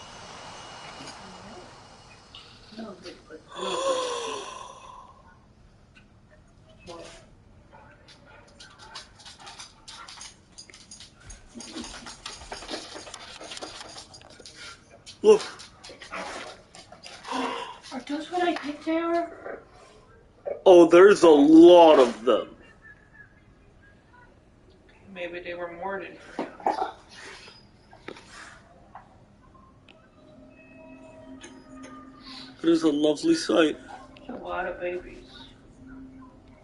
Look. Are those what I think they are? Oh, there's a lot of them. Maybe they were more than friends. It is a lovely sight. A lot of babies.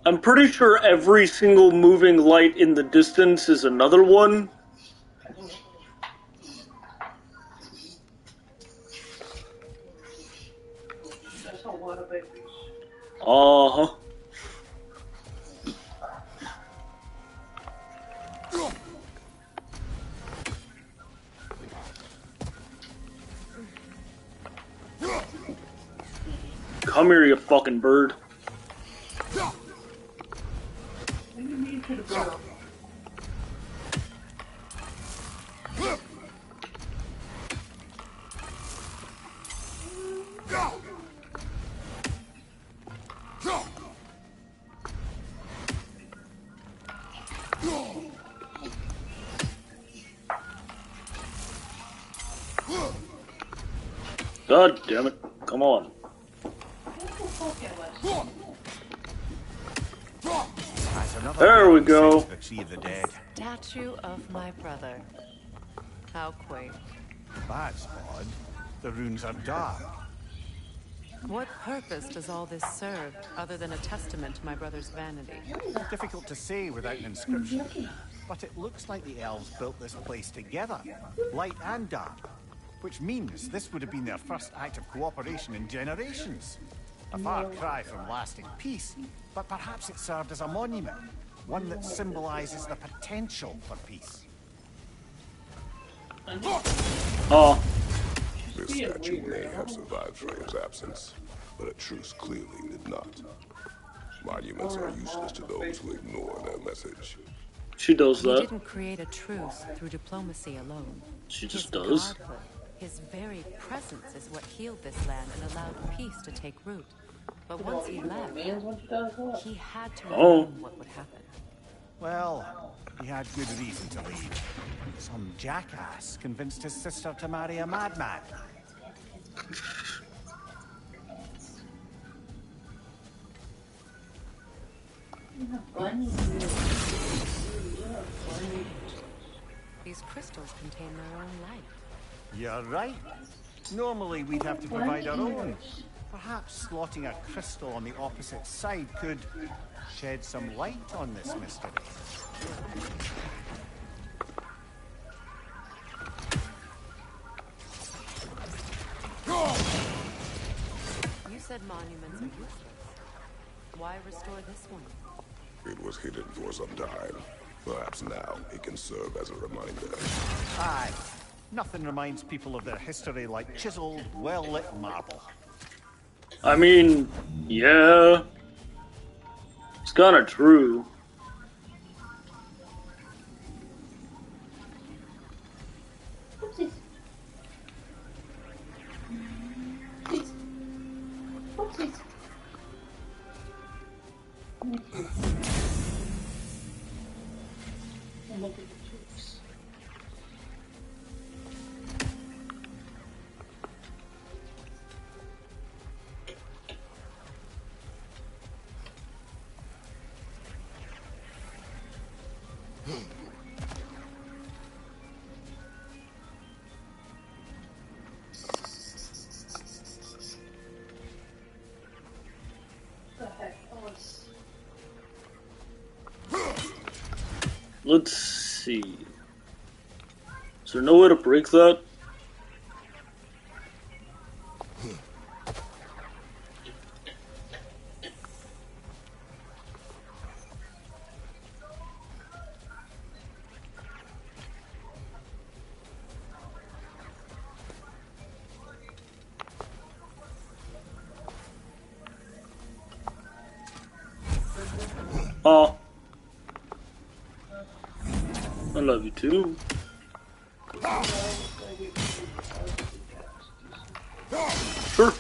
I'm pretty sure every single moving light in the distance is another one. That's a lot of babies. Uh-huh. Come here, you fucking bird. What do you mean to the girl? God damn it. Come on. What the fuck, Ellis? Another There we elm go. sent to the Tree of the Dead. Statue of my brother. How quaint. That's odd. The runes are dark. What purpose does all this serve, other than a testament to my brother's vanity? Difficult to say without an inscription. But it looks like the elves built this place together, light and dark. Which means this would have been their first act of cooperation in generations. A far cry from lasting peace, but perhaps it served as a monument. One that symbolizes the potential for peace. Oh. This statue may have survived Freya's absence, but a truce clearly did not. Monuments are useless to those who ignore their message. She does He that. didn't create a truce through diplomacy alone. She just His does. godhood, his very presence is what healed this land and allowed peace to take root. But once he left, he had to know what would happen. Well, he had good reason to leave. Some jackass convinced his sister to marry a madman. These crystals contain their own light. You're right. Normally we'd have to provide our own. Perhaps slotting a crystal on the opposite side could shed some light on this mystery. You said monuments are useless. Why restore this one? It was hidden for some time. Perhaps now it can serve as a reminder. Aye. Nothing reminds people of their history like chiseled, well-lit marble. I mean, yeah. It's kind of true. What's this? What's this? Look at the tricks. What the heck? Let's see. Is there no way to break that? Oh. I love you too. Sure.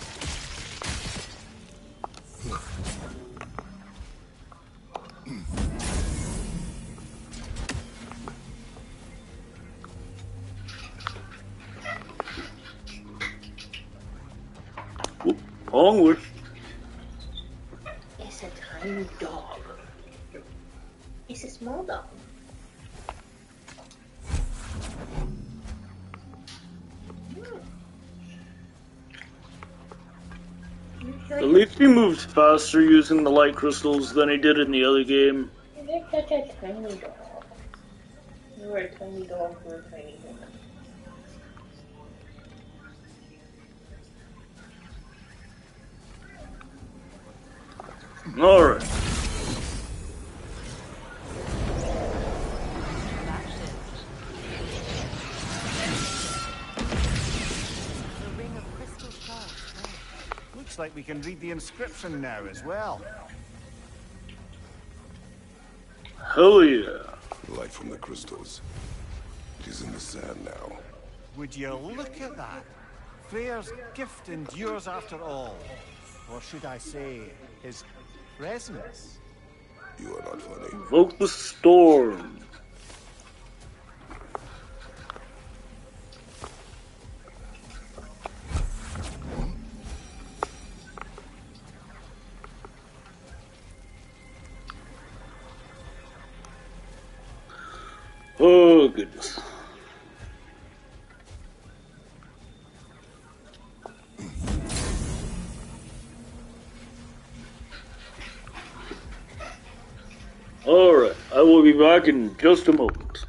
Onward. It's a tiny dog. It's a small dog. At least he moved faster using the light crystals than he did in the other game. You're such a tiny dog. You're a tiny dog for a tiny woman. Alright. Looks like we can read the inscription now as well. Hell yeah. Light from the crystals. It is in the sand now. Would you look at that? Freyr's gift endures after all. Or should I say, his presence? You are not funny. Invoke the storm. Oh, goodness. Alright, I will be back in just a moment.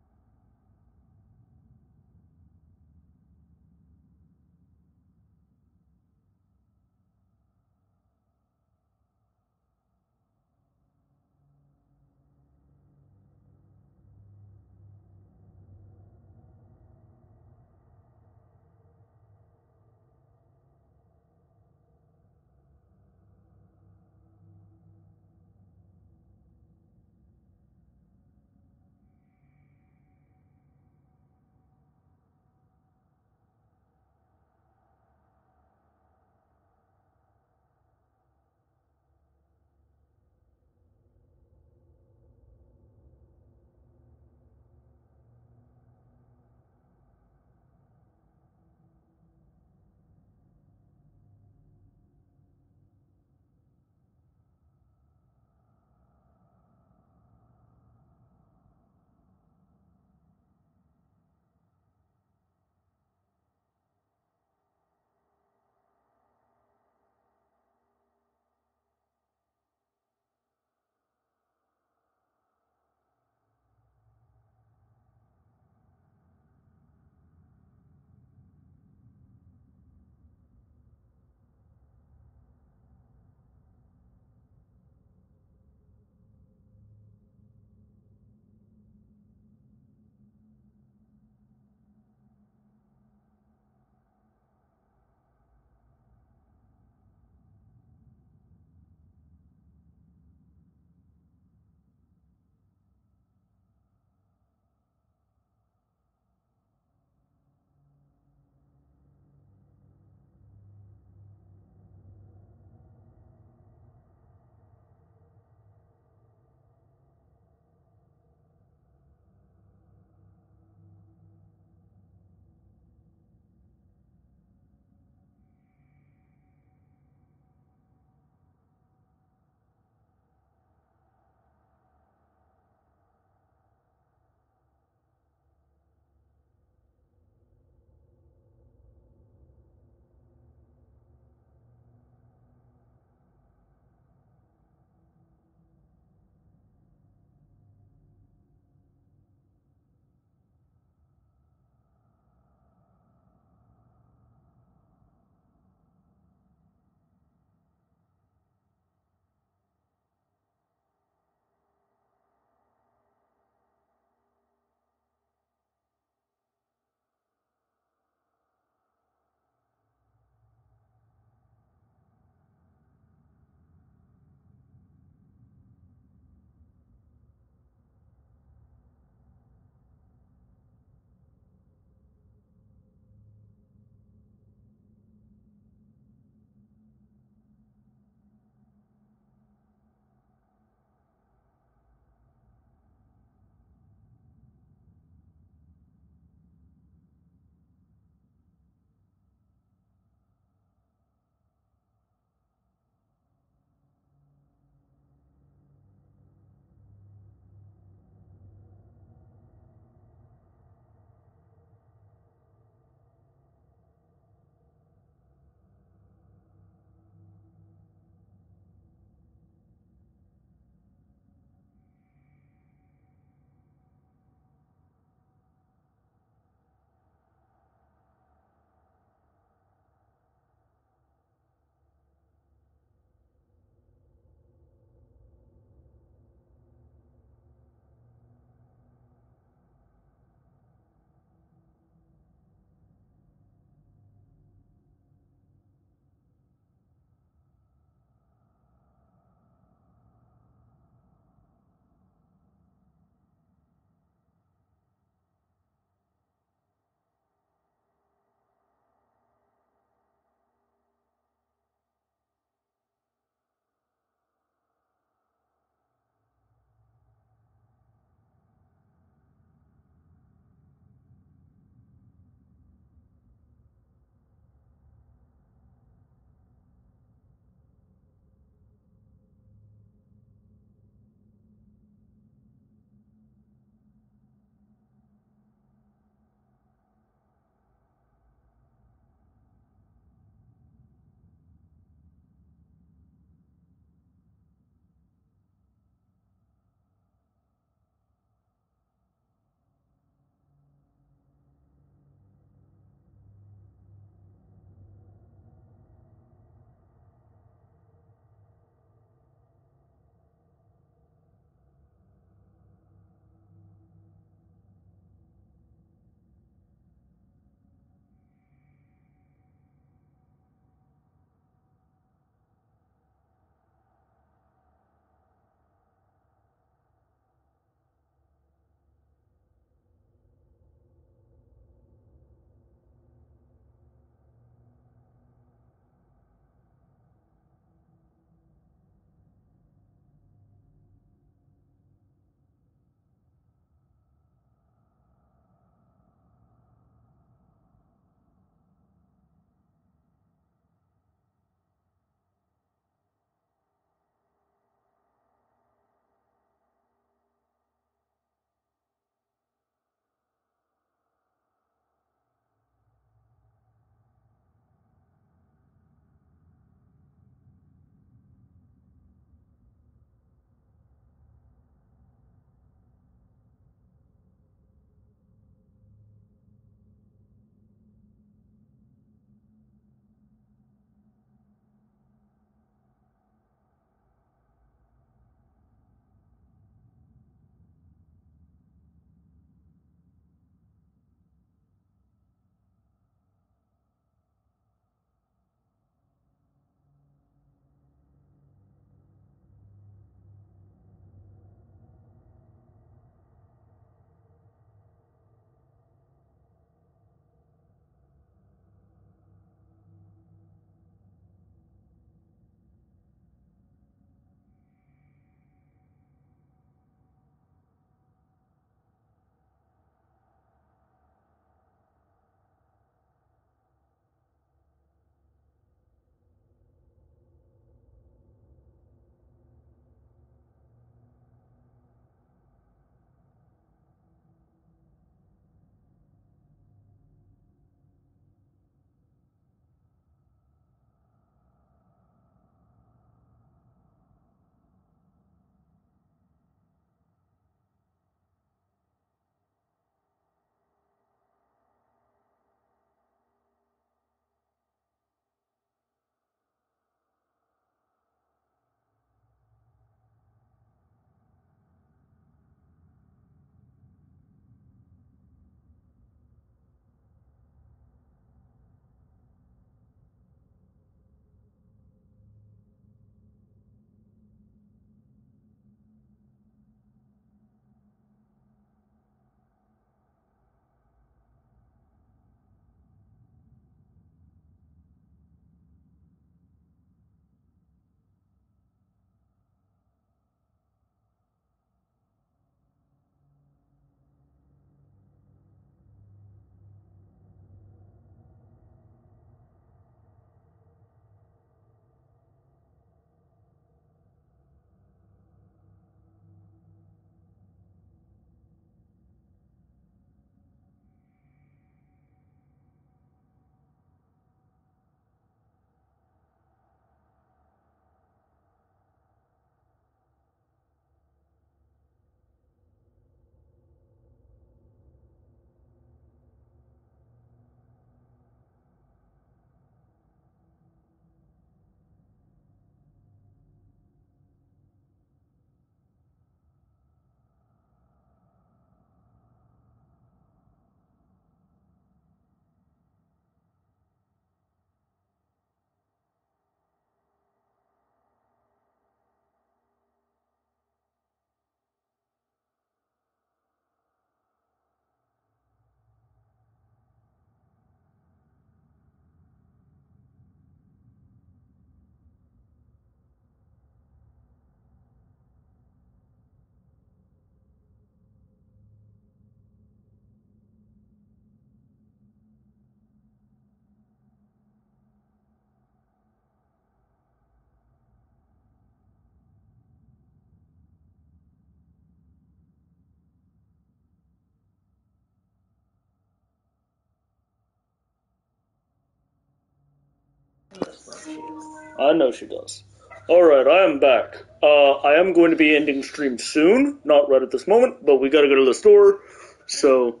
I know she does. Alright, I am back. I am going to be ending stream soon. Not right at this moment, but we gotta go to the store. So,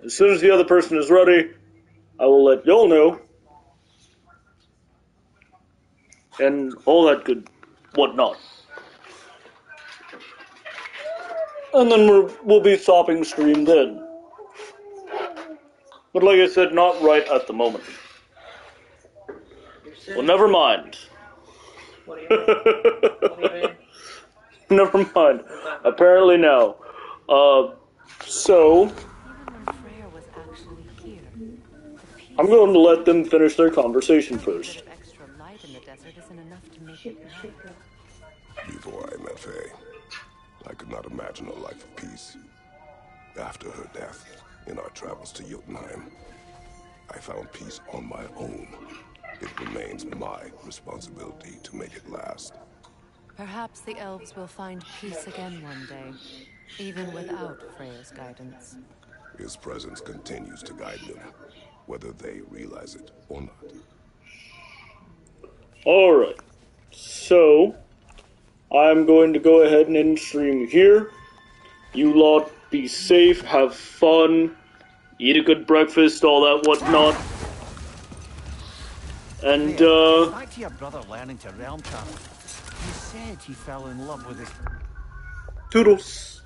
as soon as the other person is ready, I will let y'all know. And all that good whatnot. And then we'll be stopping stream then. But like I said, not right at the moment. Well, never mind. What do you mean? What do you mean? Never mind. Apparently now. So... I'm going to let them finish their conversation first. Before I met Faye, I could not imagine a life of peace. After her death, in our travels to Jotunheim, I found peace on my own. It remains my responsibility to make it last. Perhaps the elves will find peace again one day, even without Freya's guidance. His presence continues to guide them, whether they realize it or not. Alright, so I'm going to go ahead and end stream here. You lot be safe, have fun, eat a good breakfast, all that whatnot. And, back to your brother learning to realm travel. You said he fell in love with his... Toodles.